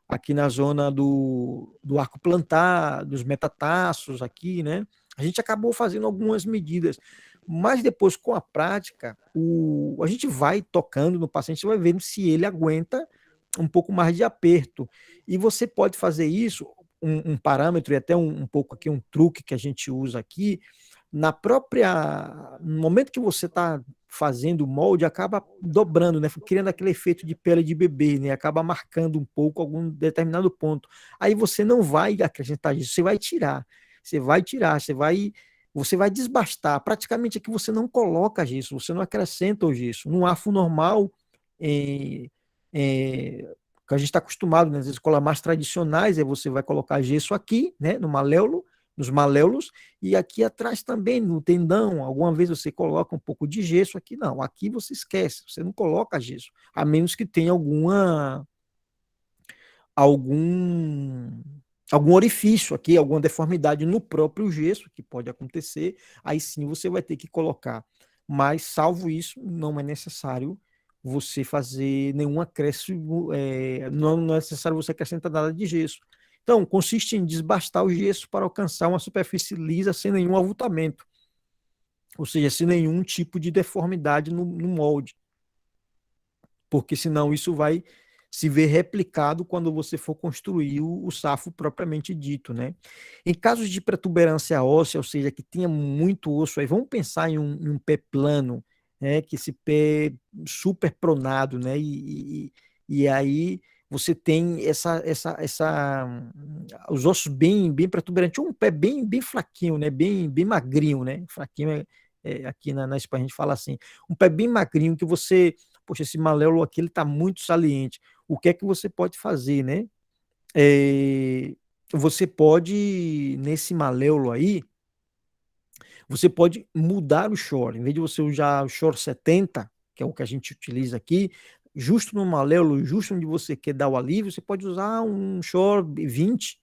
aqui na zona do arco plantar, dos metatarsos aqui, né? A gente acabou fazendo algumas medidas, mas depois com a prática, a gente vai tocando no paciente, vai vendo se ele aguenta um pouco mais de aperto. E você pode fazer isso, um parâmetro e até um pouco aqui, um truque que a gente usa aqui, no momento que você está fazendo o molde, acaba dobrando, né? Criando aquele efeito de pele de bebê, né? Acaba marcando um pouco algum determinado ponto. Aí você não vai acrescentar isso, você vai tirar. Você vai tirar, você vai desbastar. Praticamente aqui você não coloca gesso, você não acrescenta o gesso. No arfo normal, é, que a gente está acostumado, né, nas escolas mais tradicionais, você vai colocar gesso aqui, né, no maléolo, nos maléolos, e aqui atrás também, no tendão, alguma vez você coloca um pouco de gesso, aqui não, aqui você esquece, você não coloca gesso, a menos que tenha algum, algum orifício aqui, alguma deformidade no próprio gesso, que pode acontecer, aí sim você vai ter que colocar. Mas, salvo isso, não é necessário você fazer nenhum acréscimo, não é necessário você acrescentar nada de gesso. Então, consiste em desbastar o gesso para alcançar uma superfície lisa sem nenhum avultamento, ou seja, sem nenhum tipo de deformidade no molde, porque senão isso vai se ver replicado quando você for construir o safo propriamente dito, né? Em casos de protuberância óssea, ou seja, que tenha muito osso, aí vamos pensar em um pé plano, né? Que esse pé super pronado, né? E aí você tem os ossos bem protuberantes, ou um pé bem fraquinho, né? Bem magrinho, né? Fraquinho aqui na Espanha a gente fala assim, um pé bem magrinho que você, poxa, esse maléolo aqui ele está muito saliente. O que é que você pode fazer, né? Você pode, nesse maléolo aí, você pode mudar o short. Em vez de você usar o short 70, que é o que a gente utiliza aqui, justo no maléolo, justo onde você quer dar o alívio, você pode usar um short 20,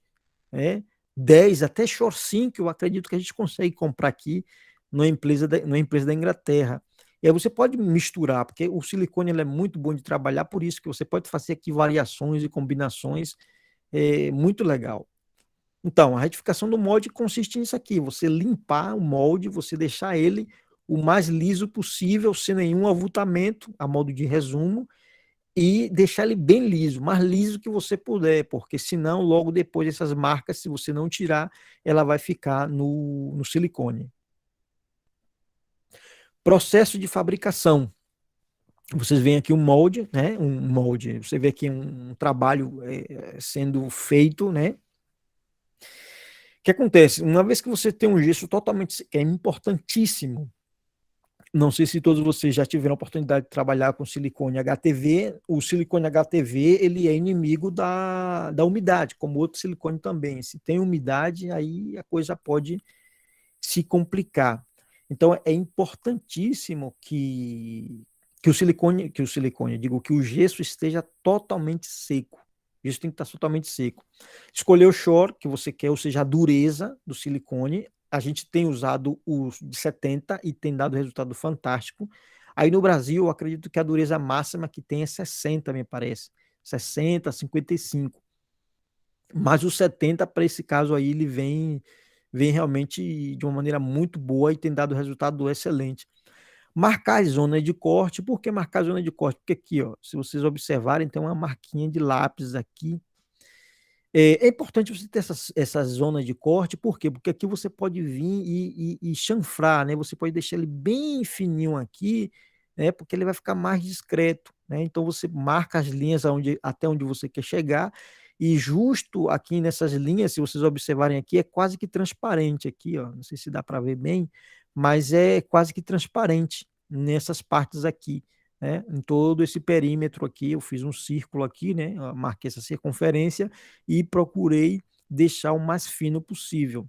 né? 10, até short 5, eu acredito que a gente consegue comprar aqui numa empresa da Inglaterra. E aí você pode misturar, porque o silicone ele é muito bom de trabalhar, por isso que você pode fazer aqui variações e combinações, muito legal. Então, a retificação do molde consiste nisso aqui, você limpar o molde, você deixar ele o mais liso possível, sem nenhum avultamento, a modo de resumo, e deixar ele bem liso, mais liso que você puder, porque senão, logo depois dessas marcas, se você não tirar, ela vai ficar no silicone. Processo de fabricação. Vocês veem aqui um molde, né? Um molde. Você vê aqui um trabalho sendo feito, né? O que acontece? Uma vez que você tem um gesso totalmente, que é importantíssimo, não sei se todos vocês já tiveram a oportunidade de trabalhar com silicone HTV. O silicone HTV ele é inimigo da umidade, como outro silicone também. Se tem umidade, aí a coisa pode se complicar. Então é importantíssimo digo, que o gesso esteja totalmente seco. Isso tem que estar totalmente seco. Escolher o shore que você quer, ou seja, a dureza do silicone. A gente tem usado os de 70 e tem dado resultado fantástico. Aí no Brasil, eu acredito que a dureza máxima que tem é 60, me parece. 60, 55. Mas o 70, para esse caso aí, ele vem realmente de uma maneira muito boa e tem dado resultado excelente. Marcar as zonas de corte. Por que marcar a zona de corte? Porque aqui, ó, se vocês observarem, tem uma marquinha de lápis aqui. É importante você ter essa zona de corte, por quê? Porque aqui você pode vir e chanfrar, né? Você pode deixar ele bem fininho aqui, né? Porque ele vai ficar mais discreto, né? Então você marca as linhas até onde você quer chegar, e justo aqui nessas linhas, se vocês observarem aqui, é quase que transparente aqui, ó. Não sei se dá para ver bem, mas é quase que transparente nessas partes aqui, né? Em todo esse perímetro aqui, eu fiz um círculo aqui, né? Eu marquei essa circunferência e procurei deixar o mais fino possível.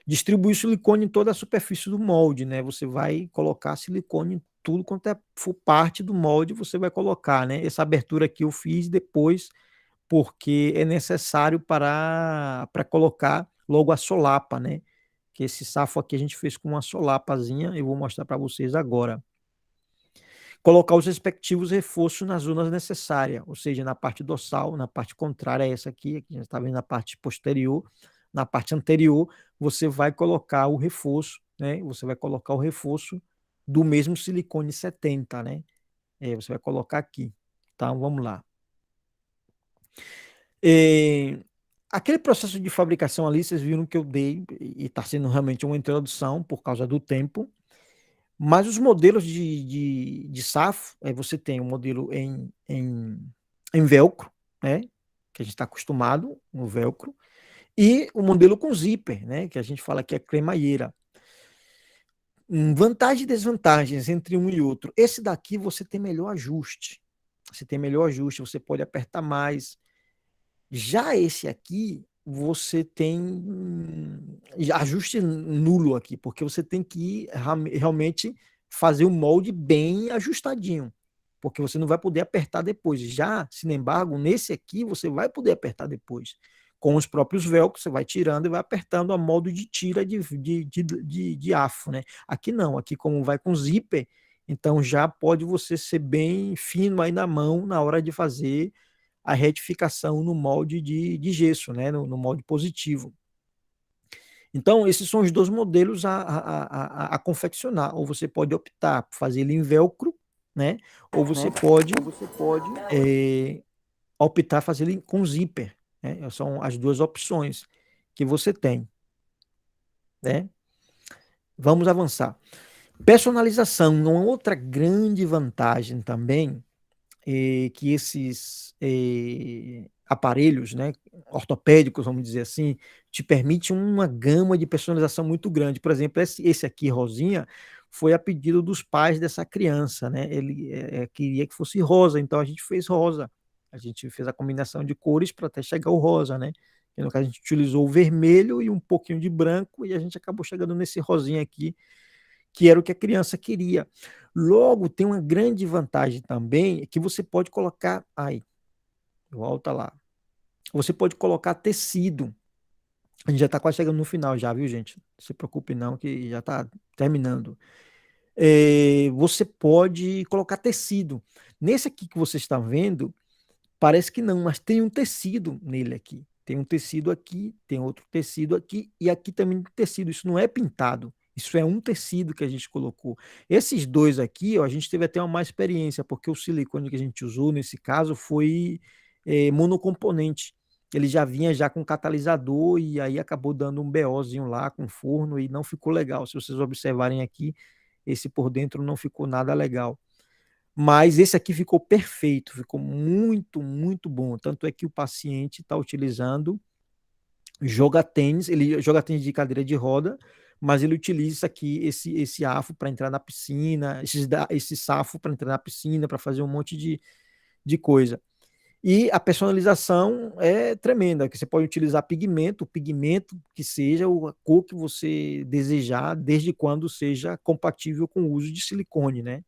Distribuir silicone em toda a superfície do molde, né? Você vai colocar silicone em tudo quanto for parte do molde, você vai colocar, né? Essa abertura aqui eu fiz depois, porque é necessário para colocar logo a solapa, né? Que esse safo aqui a gente fez com uma solapazinha, eu vou mostrar para vocês agora. colocar os respectivos reforços nas zonas necessárias, ou seja, na parte dorsal, na parte contrária a essa aqui a gente está vendo na parte posterior, na parte anterior, você vai colocar o reforço, né? Você vai colocar o reforço do mesmo silicone 70, né? Você vai colocar aqui. Então, vamos lá. Aquele processo de fabricação ali, vocês viram que eu dei, e está sendo realmente uma introdução por causa do tempo, mas os modelos de SAFO, você tem um modelo em velcro, né? Que a gente está acostumado, no velcro, e o modelo com zíper, né? Que a gente fala que é cremalheira. Vantagens e desvantagens entre um e outro. Esse daqui você tem melhor ajuste. Você tem melhor ajuste, você pode apertar mais. Já esse aqui, você tem ajuste nulo aqui, porque você tem que realmente fazer o molde bem ajustadinho, porque você não vai poder apertar depois. Já, sin embargo, nesse aqui, você vai poder apertar depois. Com os próprios velcros, você vai tirando e vai apertando a modo de tira de afo, né? Aqui não, aqui como vai com zíper, então já pode você ser bem fino aí na mão na hora de fazer a retificação no molde de gesso, né? No molde positivo. Então, esses são os dois modelos a confeccionar. Ou você pode optar por fazer ele em velcro, né? Ou você pode optar por fazer ele com zíper, né? São as duas opções que você tem, né? Vamos avançar. Personalização, uma outra grande vantagem também que esses aparelhos, né, ortopédicos, vamos dizer assim, te permite uma gama de personalização muito grande. Por exemplo, esse aqui, rosinha, foi a pedido dos pais dessa criança, né? Ele queria que fosse rosa, então a gente fez rosa. A gente fez a combinação de cores para até chegar o rosa, né? E no caso, a gente utilizou o vermelho e um pouquinho de branco, e a gente acabou chegando nesse rosinha aqui, que era o que a criança queria. Logo, tem uma grande vantagem também, que você pode colocar, volta lá, você pode colocar tecido. A gente já está quase chegando no final já, viu, gente? Não se preocupe não, que já está terminando. Você pode colocar tecido. Nesse aqui que você está vendo, parece que não, mas tem um tecido nele aqui. Tem um tecido aqui, tem outro tecido aqui, e aqui também tem tecido. Isso não é pintado. Isso é um tecido que a gente colocou. Esses dois aqui, ó, a gente teve até uma má experiência, porque o silicone que a gente usou nesse caso foi monocomponente. Ele já vinha já com catalisador e aí acabou dando um BOzinho lá com forno e não ficou legal. Se vocês observarem aqui, esse por dentro não ficou nada legal. Mas esse aqui ficou perfeito, ficou muito, muito bom. Tanto é que o paciente está utilizando, joga tênis, ele joga tênis de cadeira de roda, mas ele utiliza isso aqui, esse afo para entrar na piscina, esse safo para entrar na piscina, para fazer um monte de coisa. E a personalização é tremenda, que você pode utilizar pigmento, o pigmento que seja a cor que você desejar, desde quando seja compatível com o uso de silicone, né?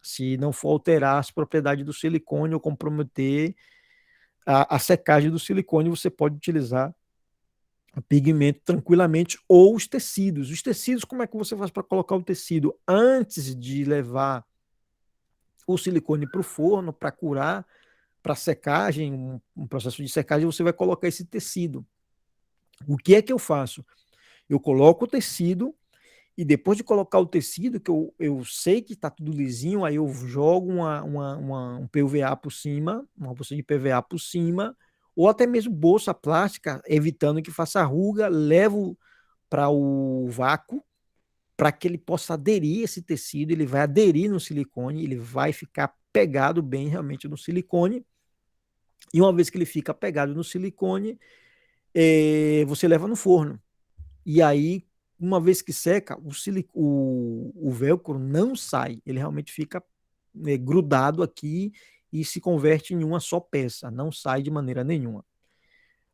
Se não for alterar as propriedades do silicone ou comprometer a secagem do silicone, você pode utilizar o pigmento tranquilamente ou os tecidos. Os tecidos, como é que você faz para colocar o tecido? Antes de levar o silicone para o forno, para curar, para secagem, um processo de secagem, você vai colocar esse tecido. O que é que eu faço? Eu coloco o tecido e depois de colocar o tecido, que eu sei que está tudo lisinho, aí eu jogo um PVA por cima, uma bolsa de PVA por cima, ou até mesmo bolsa plástica, evitando que faça ruga, levo para o vácuo, para que ele possa aderir esse tecido, ele vai aderir no silicone, ele vai ficar pegado bem realmente no silicone, e uma vez que ele fica pegado no silicone, você leva no forno. E aí, uma vez que seca, o velcro não sai, ele realmente fica grudado aqui e se converte em uma só peça, não sai de maneira nenhuma.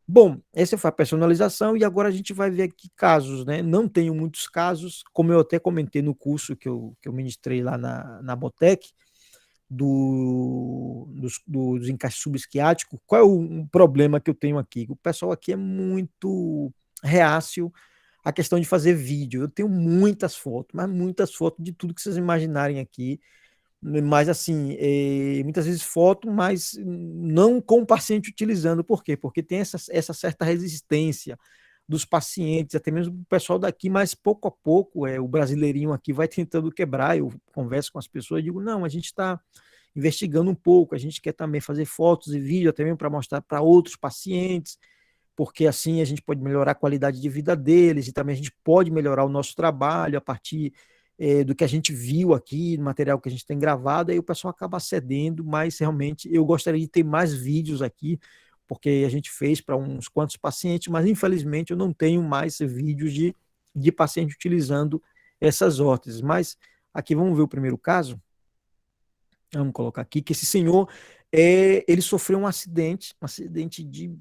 Bom, essa foi a personalização e agora a gente vai ver aqui casos, né? Não tenho muitos casos, como eu até comentei no curso que eu ministrei lá na Botec, dos encaixes subesquiáticos. Qual é o problema que eu tenho aqui? O pessoal aqui é muito reácio a questão de fazer vídeo. Eu tenho muitas fotos, mas muitas fotos de tudo que vocês imaginarem aqui. mas assim, muitas vezes foto, mas não com o paciente utilizando. Por quê? Porque tem essa certa resistência dos pacientes, até mesmo o pessoal daqui, mas pouco a pouco, o brasileirinho aqui vai tentando quebrar. Eu converso com as pessoas e digo, não, a gente está investigando um pouco, a gente quer também fazer fotos e vídeo, até mesmo para mostrar para outros pacientes, porque assim a gente pode melhorar a qualidade de vida deles e também a gente pode melhorar o nosso trabalho a partir do que a gente viu aqui, no material que a gente tem gravado, aí o pessoal acaba cedendo, mas realmente eu gostaria de ter mais vídeos aqui, porque a gente fez para uns quantos pacientes, mas infelizmente eu não tenho mais vídeos de paciente utilizando essas órteses. Mas aqui vamos ver o primeiro caso. Vamos colocar aqui que esse senhor, ele sofreu um acidente de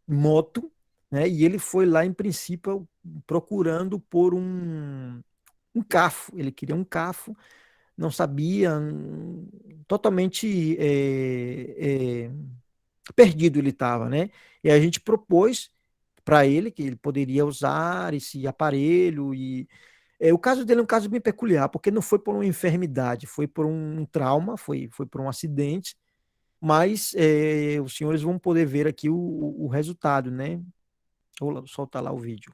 moto, né? E ele foi lá, em princípio, procurando por um CAFO. Ele queria um CAFO, não sabia, totalmente perdido ele estava, né? E a gente propôs para ele que ele poderia usar esse aparelho e o caso dele é um caso bem peculiar, porque não foi por uma enfermidade, foi por um trauma, foi por um acidente, mas os senhores vão poder ver aqui o resultado, né? Vou soltar lá o vídeo.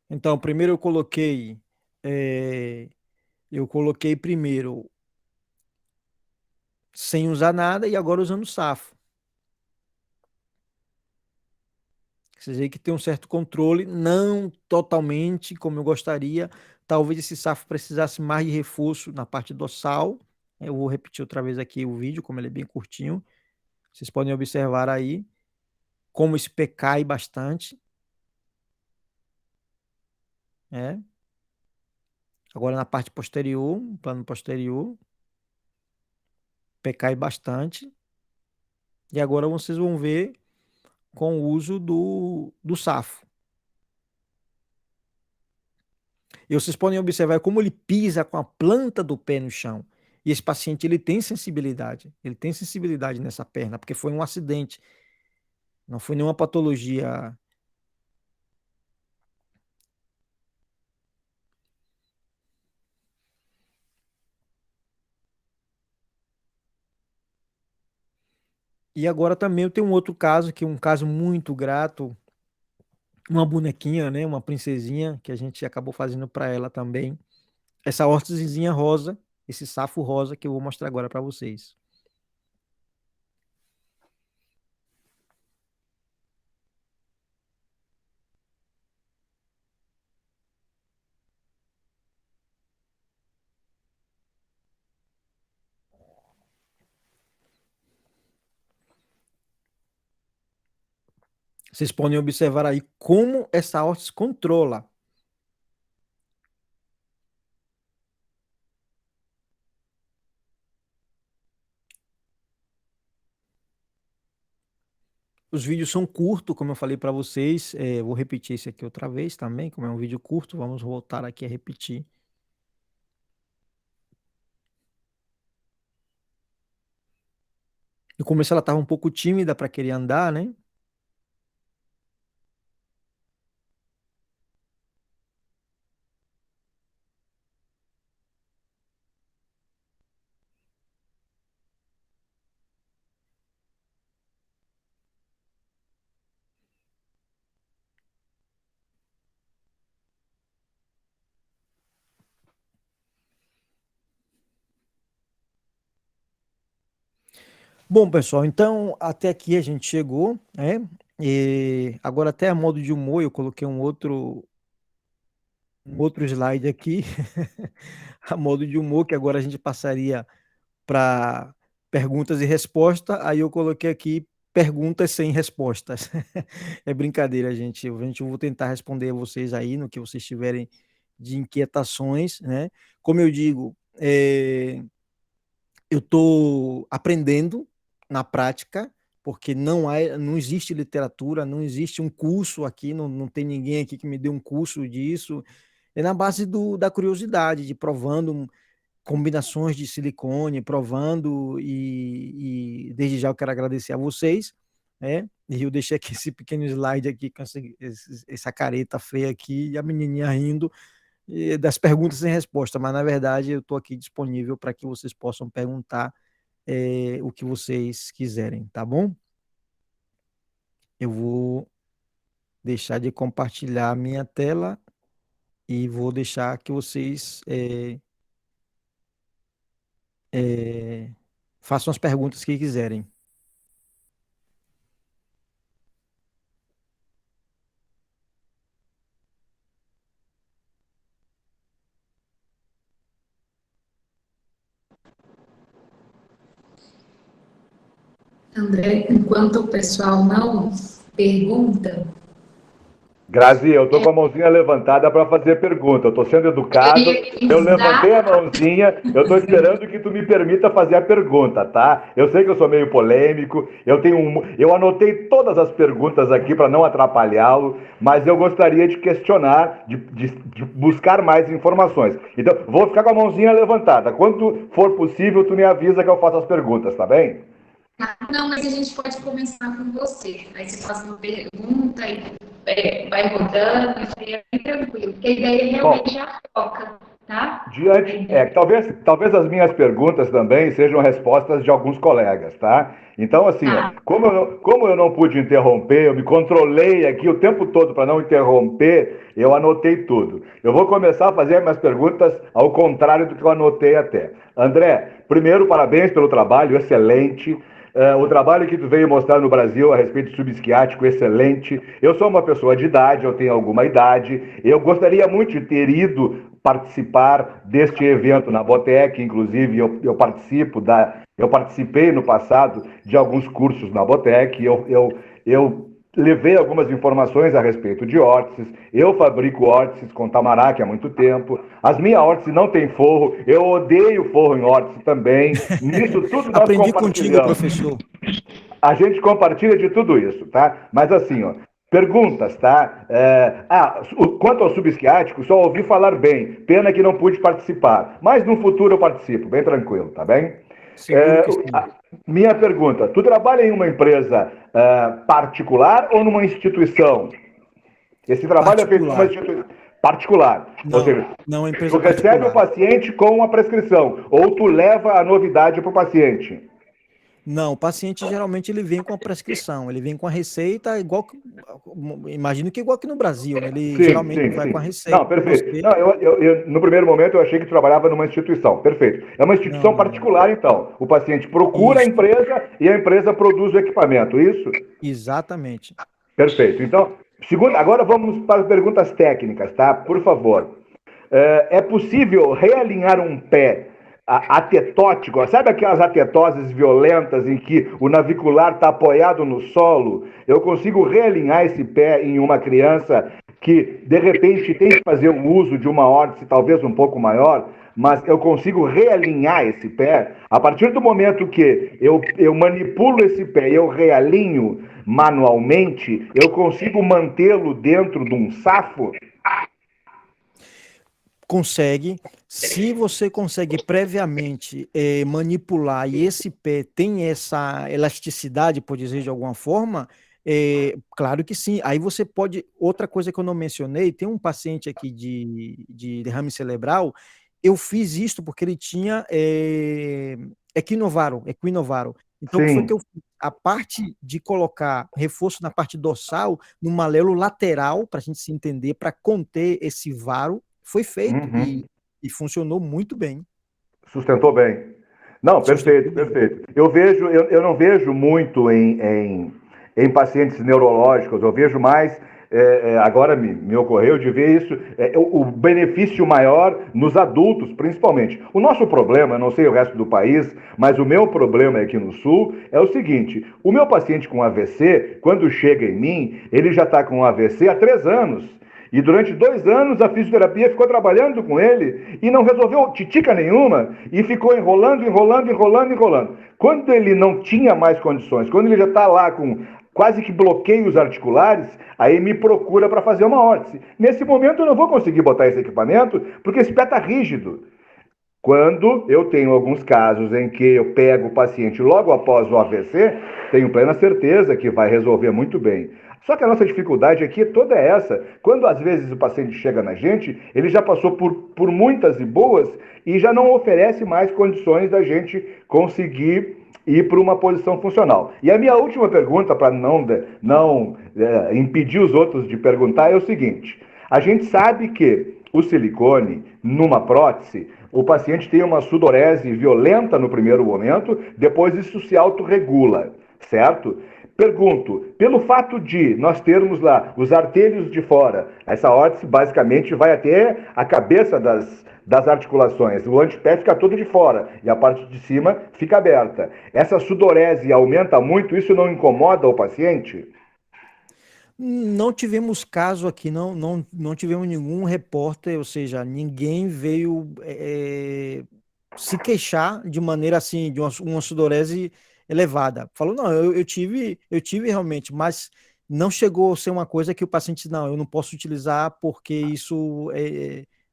Então, primeiro eh, eu coloquei primeiro sem usar nada e agora usando safo. Vocês veem que tem um certo controle, não totalmente como eu gostaria. Talvez esse safo precisasse mais de reforço na parte dorsal. Eu vou repetir outra vez aqui o vídeo, como ele é bem curtinho. Vocês podem observar aí como esse pé cai bastante, né? Agora na parte posterior, no plano posterior, pé cai bastante. E agora vocês vão ver com o uso do safo. E vocês podem observar como ele pisa com a planta do pé no chão. E esse paciente, ele tem sensibilidade nessa perna, porque foi um acidente, não foi nenhuma patologia. E agora também eu tenho um outro caso, que é um caso muito grato, uma bonequinha, né, uma princesinha, que a gente acabou fazendo para ela também. Essa órtesezinha rosa, esse safo rosa que eu vou mostrar agora para vocês. Vocês podem observar aí como essa órtese controla. Os vídeos são curtos, como eu falei para vocês. Vou repetir esse aqui outra vez também, como é um vídeo curto, vamos voltar aqui a repetir. No começo ela estava um pouco tímida para querer andar, né? Bom, pessoal, então até aqui a gente chegou, né? E agora até a modo de humor eu coloquei um outro slide aqui, a modo de humor, que agora a gente passaria para perguntas e respostas, aí eu coloquei aqui perguntas sem respostas. É brincadeira, gente. Eu vou tentar responder a vocês aí no que vocês tiverem de inquietações, né? Como eu digo, eu estou aprendendo, na prática, porque não existe literatura, não existe um curso aqui, não tem ninguém aqui que me dê um curso disso. É na base da curiosidade, de provando combinações de silicone, provando, e desde já eu quero agradecer a vocês, né? E eu deixei aqui esse pequeno slide aqui, com essa careta feia aqui, e a menininha rindo, das perguntas sem resposta, mas na verdade eu estou aqui disponível para que vocês possam perguntar o que vocês quiserem, tá bom? Eu vou deixar de compartilhar a minha tela e vou deixar que vocês façam as perguntas que quiserem. André, enquanto o pessoal não pergunta, Grazi, eu estou com a mãozinha levantada para fazer pergunta. Eu estou sendo educado, eu levantei a mãozinha, eu estou esperando que tu me permita fazer a pergunta, tá? Eu sei que eu sou meio polêmico, eu anotei todas as perguntas aqui para não atrapalhá-lo, mas eu gostaria de questionar, de buscar mais informações. Então, vou ficar com a mãozinha levantada. Quando for possível, tu me avisa que eu faço as perguntas, tá bem? Não, mas a gente pode começar com você. Aí você faz uma pergunta e vai rodando, e é bem tranquilo, porque a ideia realmente já toca, tá? Talvez as minhas perguntas também sejam respostas de alguns colegas, tá? Então, assim, como eu não pude interromper, eu me controlei aqui o tempo todo para não interromper, eu anotei tudo. Eu vou começar a fazer minhas perguntas ao contrário do que eu anotei até. André, primeiro, parabéns pelo trabalho, excelente. O trabalho que tu veio mostrar no Brasil a respeito de subesquiático, excelente. Eu sou uma pessoa de idade, eu tenho alguma idade. Eu gostaria muito de ter ido participar deste evento na Botec, inclusive eu participei no passado de alguns cursos na Botec. Eu levei algumas informações a respeito de órtices. Eu fabrico órtices com Tamarack há muito tempo. As minhas órtices não têm forro. Eu odeio forro em órtice também. Nisso tudo nós Aprendi contigo, professor. A gente compartilha de tudo isso, tá? Mas assim, ó, perguntas, tá? Quanto ao subesquiático, só ouvi falar bem. Pena que não pude participar. Mas no futuro eu participo, bem tranquilo, tá bem? Minha pergunta, tu trabalha em uma empresa particular ou numa instituição? Esse trabalho é feito numa instituição particular. Não, ou seja, não é empresa tu recebe particular. o paciente com uma prescrição, ou tu leva a novidade para o paciente? Não, o paciente geralmente ele vem com a prescrição, ele vem com a receita, imagino que igual aqui no Brasil, né? Ele geralmente vai com a receita. Não, perfeito. Não, no primeiro momento eu achei que tu trabalhava numa instituição, perfeito. É uma instituição particular, então. O paciente procura a empresa e a empresa produz o equipamento, isso? Exatamente. Perfeito. Então, agora vamos para as perguntas técnicas, tá? Por favor. É possível realinhar um pé atetótico, sabe aquelas atetoses violentas em que o navicular está apoiado no solo? Eu consigo realinhar esse pé em uma criança que, de repente, tem que fazer o uso de uma órtese talvez um pouco maior, mas eu consigo realinhar esse pé? A partir do momento que eu manipulo esse pé e eu realinho manualmente, eu consigo mantê-lo dentro de um safo? Consegue. Se você consegue previamente manipular e esse pé tem essa elasticidade, por dizer de alguma forma, claro que sim. Aí você pode. Outra coisa que eu não mencionei, tem um paciente aqui de derrame cerebral. Eu fiz isto porque ele tinha equinovaro. Então, o que foi que eu fiz? A parte de colocar reforço na parte dorsal, no malelo lateral, para a gente se entender, para conter esse varo, foi feito e funcionou muito bem. Sustentou bem. Não, perfeito. Eu não vejo muito em pacientes neurológicos, eu vejo mais, agora me ocorreu de ver isso, o benefício maior nos adultos, principalmente. O nosso problema, não sei o resto do país, mas o meu problema aqui no Sul é o seguinte: o meu paciente com AVC, quando chega em mim, ele já está com AVC há 3 anos. E durante 2 anos a fisioterapia ficou trabalhando com ele e não resolveu titica nenhuma e ficou enrolando. Quando ele não tinha mais condições, quando ele já está lá com quase que bloqueios articulares, aí me procura para fazer uma órtese. Nesse momento eu não vou conseguir botar esse equipamento porque esse pé está rígido. Quando eu tenho alguns casos em que eu pego o paciente logo após o AVC, tenho plena certeza que vai resolver muito bem. Só que a nossa dificuldade aqui toda é essa. Quando às vezes o paciente chega na gente, ele já passou por muitas e boas e já não oferece mais condições da gente conseguir ir para uma posição funcional. E a minha última pergunta, para não impedir os outros de perguntar, é o seguinte. A gente sabe que o silicone, numa prótese, o paciente tem uma sudorese violenta no primeiro momento, depois isso se autorregula, certo? Pergunto, pelo fato de nós termos lá os artelhos de fora, essa órtese basicamente vai até a cabeça das articulações, o antepé fica todo de fora e a parte de cima fica aberta. Essa sudorese aumenta muito, isso não incomoda o paciente? Não tivemos caso aqui, não tivemos nenhum repórter, ou seja, ninguém veio se queixar de maneira assim, de uma sudorese elevada. Falou, não, eu tive realmente, mas não chegou a ser uma coisa que o paciente disse, não, eu não posso utilizar porque isso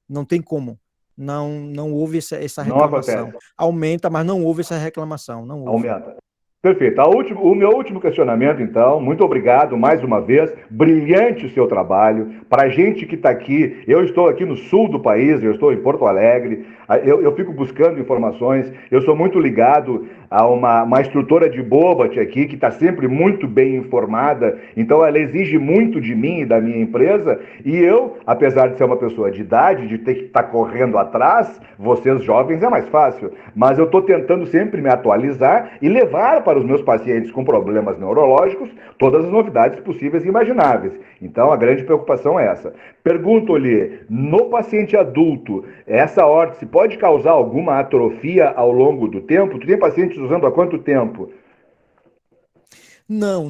não tem como. Não houve essa reclamação. Aumenta, mas não houve essa reclamação. Não houve. Aumenta. Perfeito. O meu último questionamento, então, muito obrigado mais uma vez, brilhante o seu trabalho. Para a gente que está aqui, eu estou aqui no sul do país, eu estou em Porto Alegre, eu fico buscando informações, eu sou muito ligado a uma instrutora de Bobat aqui, que está sempre muito bem informada, então ela exige muito de mim e da minha empresa, e eu, apesar de ser uma pessoa de idade, de ter que estar correndo atrás, vocês jovens é mais fácil, mas eu estou tentando sempre me atualizar e levar para os meus pacientes com problemas neurológicos todas as novidades possíveis e imagináveis. Então, a grande preocupação é essa. Pergunto-lhe, no paciente adulto, essa órtese pode causar alguma atrofia ao longo do tempo? Tu tem pacientes usando há quanto tempo? Não.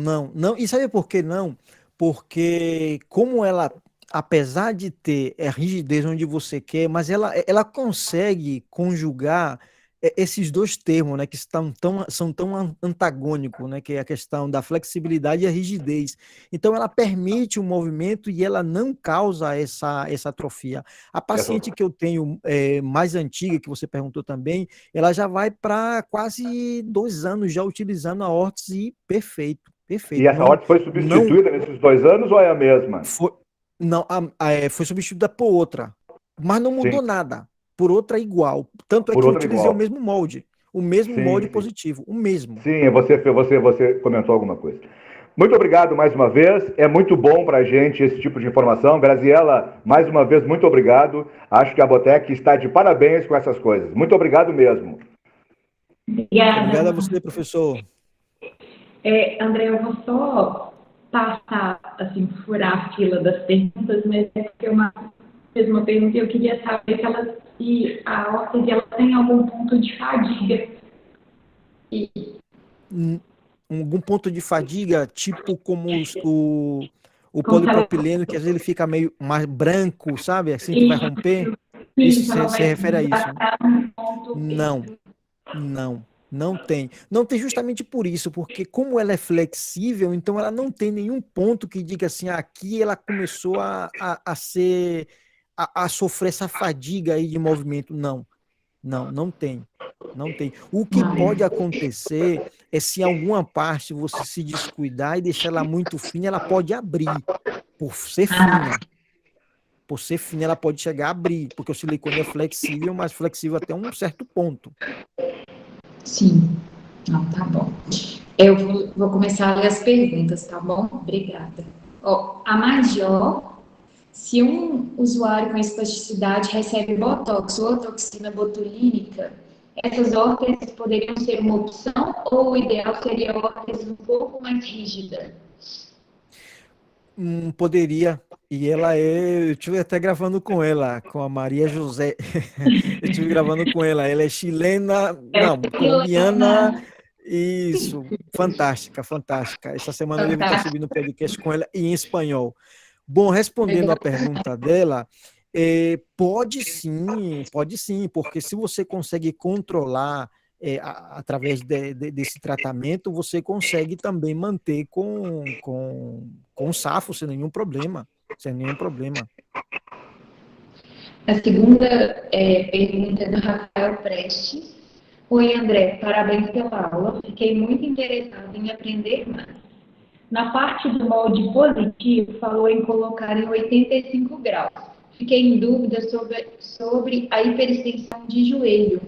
E sabe por que não? Porque como ela, apesar de ter a rigidez onde você quer, mas ela consegue conjugar esses dois termos, né, que são tão antagônicos, né, que é a questão da flexibilidade e a rigidez. Então, ela permite o movimento e ela não causa essa atrofia. A paciente que eu tenho mais antiga, que você perguntou também, ela já vai para quase 2 anos já utilizando a órtese e perfeito. E essa órtese foi substituída nesses 2 anos ou é a mesma? Foi substituída por outra, mas não mudou nada. Por outra igual. Tanto é que eu utilizei o mesmo molde. O mesmo molde positivo. O mesmo. Sim, você comentou alguma coisa. Muito obrigado mais uma vez. É muito bom para a gente esse tipo de informação. Graziela, mais uma vez, muito obrigado. Acho que a Botec está de parabéns com essas coisas. Muito obrigado mesmo. Obrigada. Obrigado a você, professor. André, eu vou só passar, assim, furar a fila das perguntas, mas é porque fez uma pergunta e eu queria saber se a órtese ela tem algum ponto de fadiga. Algum ponto de fadiga, tipo como o polipropileno, que às vezes ele fica meio mais branco, sabe? Assim que vai romper. Isso se refere a isso? Não tem. Não tem justamente por isso, porque como ela é flexível, então ela não tem nenhum ponto que diga assim, aqui ela começou a sofrer essa fadiga aí de movimento. Não tem. O que pode acontecer é se em alguma parte você se descuidar e deixar ela muito fina, ela pode abrir, por ser fina. Por ser fina, ela pode chegar a abrir, porque o silicone é flexível, mas flexível até um certo ponto. Sim. Não, tá bom. Eu vou começar a ler as perguntas, tá bom? Obrigada. A Major, se um usuário com espasticidade recebe botox ou toxina botulínica, essas órteses poderiam ser uma opção ou o ideal seria órtese um pouco mais rígida? Poderia. E eu estive até gravando com ela, com a Maria José. Eu estive gravando com ela. Ela é chilena, colombiana. Isso, fantástica. Essa semana eu devo estar subindo um podcast com ela em espanhol. Bom, respondendo à pergunta dela, pode sim, porque se você consegue controlar através desse tratamento, você consegue também manter com safo sem nenhum problema, sem nenhum problema. A segunda pergunta é do Rafael Prestes. Oi, André, parabéns pela aula. Fiquei muito interessado em aprender mais. Na parte do molde positivo, falou em colocar em 85 graus. Fiquei em dúvida sobre a hiperextensão de joelho.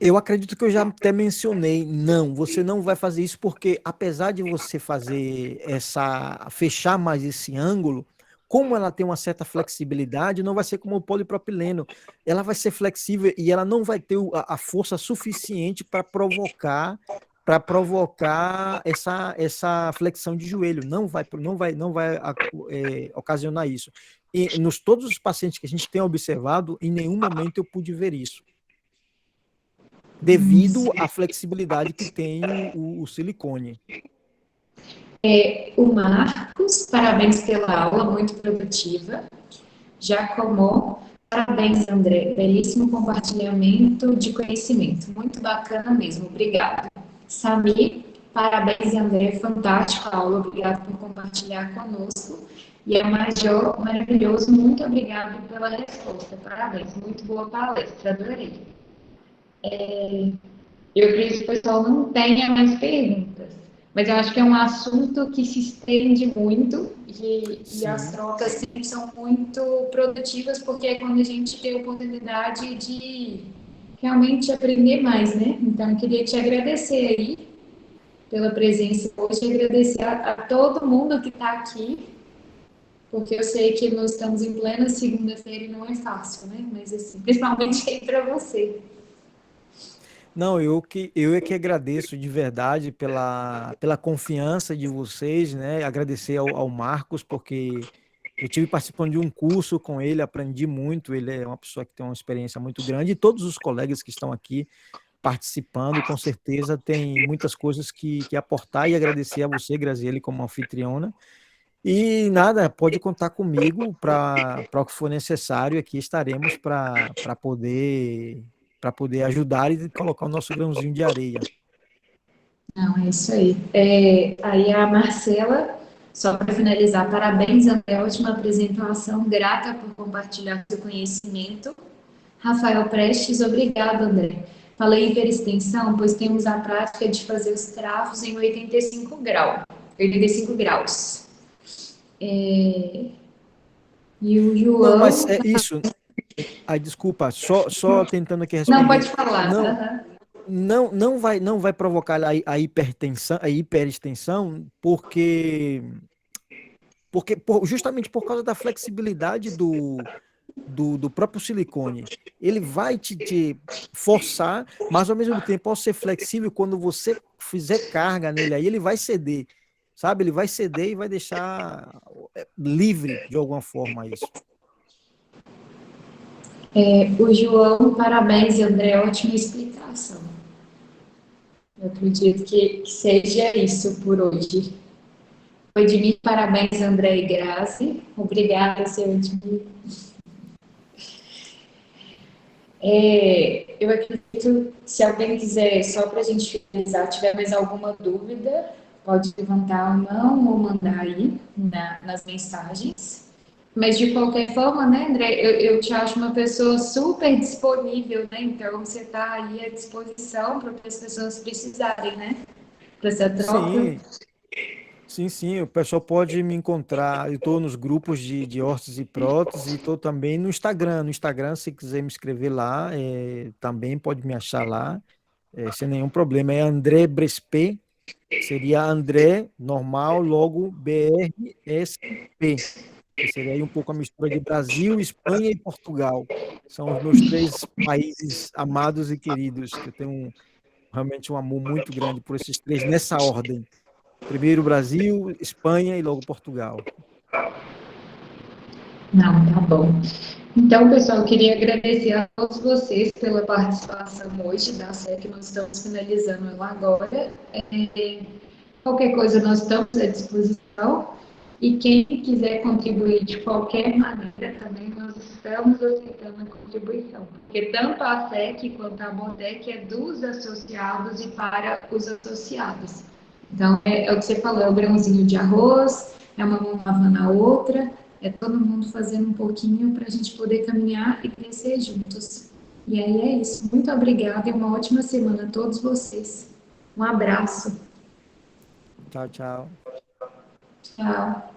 Eu acredito que eu já até mencionei, não, você não vai fazer isso porque apesar de você fechar mais esse ângulo, como ela tem uma certa flexibilidade, não vai ser como o polipropileno. Ela vai ser flexível e ela não vai ter a força suficiente para provocar essa flexão de joelho. Não vai ocasionar isso. E todos os pacientes que a gente tem observado, em nenhum momento eu pude ver isso devido à flexibilidade que tem o silicone. O Marcos, parabéns pela aula, muito produtiva. Giacomo, parabéns, André, belíssimo compartilhamento de conhecimento, muito bacana mesmo, obrigado. Samir, parabéns, André, fantástica aula, obrigado por compartilhar conosco. E é Major, maravilhoso, muito obrigado pela resposta, parabéns, muito boa palestra, adorei. Eu acredito que o pessoal não tenha mais perguntas, mas eu acho que é um assunto que se estende muito e as trocas sempre são muito produtivas, porque é quando a gente tem a oportunidade de realmente aprender mais, né? Então, eu queria te agradecer aí pela presença hoje e agradecer a todo mundo que está aqui, porque eu sei que nós estamos em plena segunda-feira e não é fácil, né? Mas, assim, principalmente aí para você. Não, eu é que agradeço de verdade pela confiança de vocês, né? Agradecer ao Marcos, porque eu tive participando de um curso com ele, aprendi muito. Ele é uma pessoa que tem uma experiência muito grande, e todos os colegas que estão aqui participando, com certeza, tem muitas coisas que aportar, e agradecer a você, Graziele, como anfitriona. E nada, pode contar comigo para o que for necessário. Aqui estaremos para poder ajudar e colocar o nosso grãozinho de areia. Não, é isso aí. Aí a Marcela, só para finalizar, parabéns, André, ótima apresentação, grata por compartilhar seu conhecimento. Rafael Prestes, obrigado, André. Falei em hiperextensão, pois temos a prática de fazer os travos em 85 graus. 85 graus. E o Não, mas João... é isso. Ai, desculpa, só tentando aqui Não, responder. pode falar. Não, Uhum. não vai provocar a hipertensão, a hiperextensão, porque justamente por causa da flexibilidade do próprio silicone. Ele vai te forçar, mas ao mesmo tempo, ao ser flexível, quando você fizer carga nele aí, ele vai ceder, sabe? Ele vai ceder e vai deixar livre de alguma forma isso. O João, parabéns, André, ótima explicação. Eu acredito que seja isso por hoje. Edmir, parabéns, André e Grazi. Obrigada, seu Edmir. Eu acredito, se alguém quiser, só para a gente finalizar, tiver mais alguma dúvida, pode levantar a mão ou mandar aí nas mensagens. Mas, de qualquer forma, né, André, eu te acho uma pessoa super disponível, né? Então, você está aí à disposição para as pessoas precisarem, né? Para essa troca. Sim, sim, o pessoal pode me encontrar. Eu estou nos grupos de órteses e próteses, e estou também no Instagram. No Instagram, se quiser me escrever lá, também pode me achar lá, sem nenhum problema. É André Brespe, seria André normal, logo BRSP, que seria aí um pouco a mistura de Brasil, Espanha e Portugal. São os meus três países amados e queridos, que eu tenho realmente um amor muito grande por esses três, nessa ordem. Primeiro Brasil, Espanha e logo Portugal. Não, tá bom. Então, pessoal, eu queria agradecer a todos vocês pela participação hoje da série que nós estamos finalizando ela agora. Qualquer coisa, nós estamos à disposição. E quem quiser contribuir de qualquer maneira, também nós estamos aceitando a contribuição. Porque tanto a SEC quanto a Botec é dos associados e para os associados. Então, é o que você falou, é o grãozinho de arroz, é uma mão lavando a outra, é todo mundo fazendo um pouquinho para a gente poder caminhar e crescer juntos. E aí é isso. Muito obrigada e uma ótima semana a todos vocês. Um abraço. Tchau, tchau. Tchau.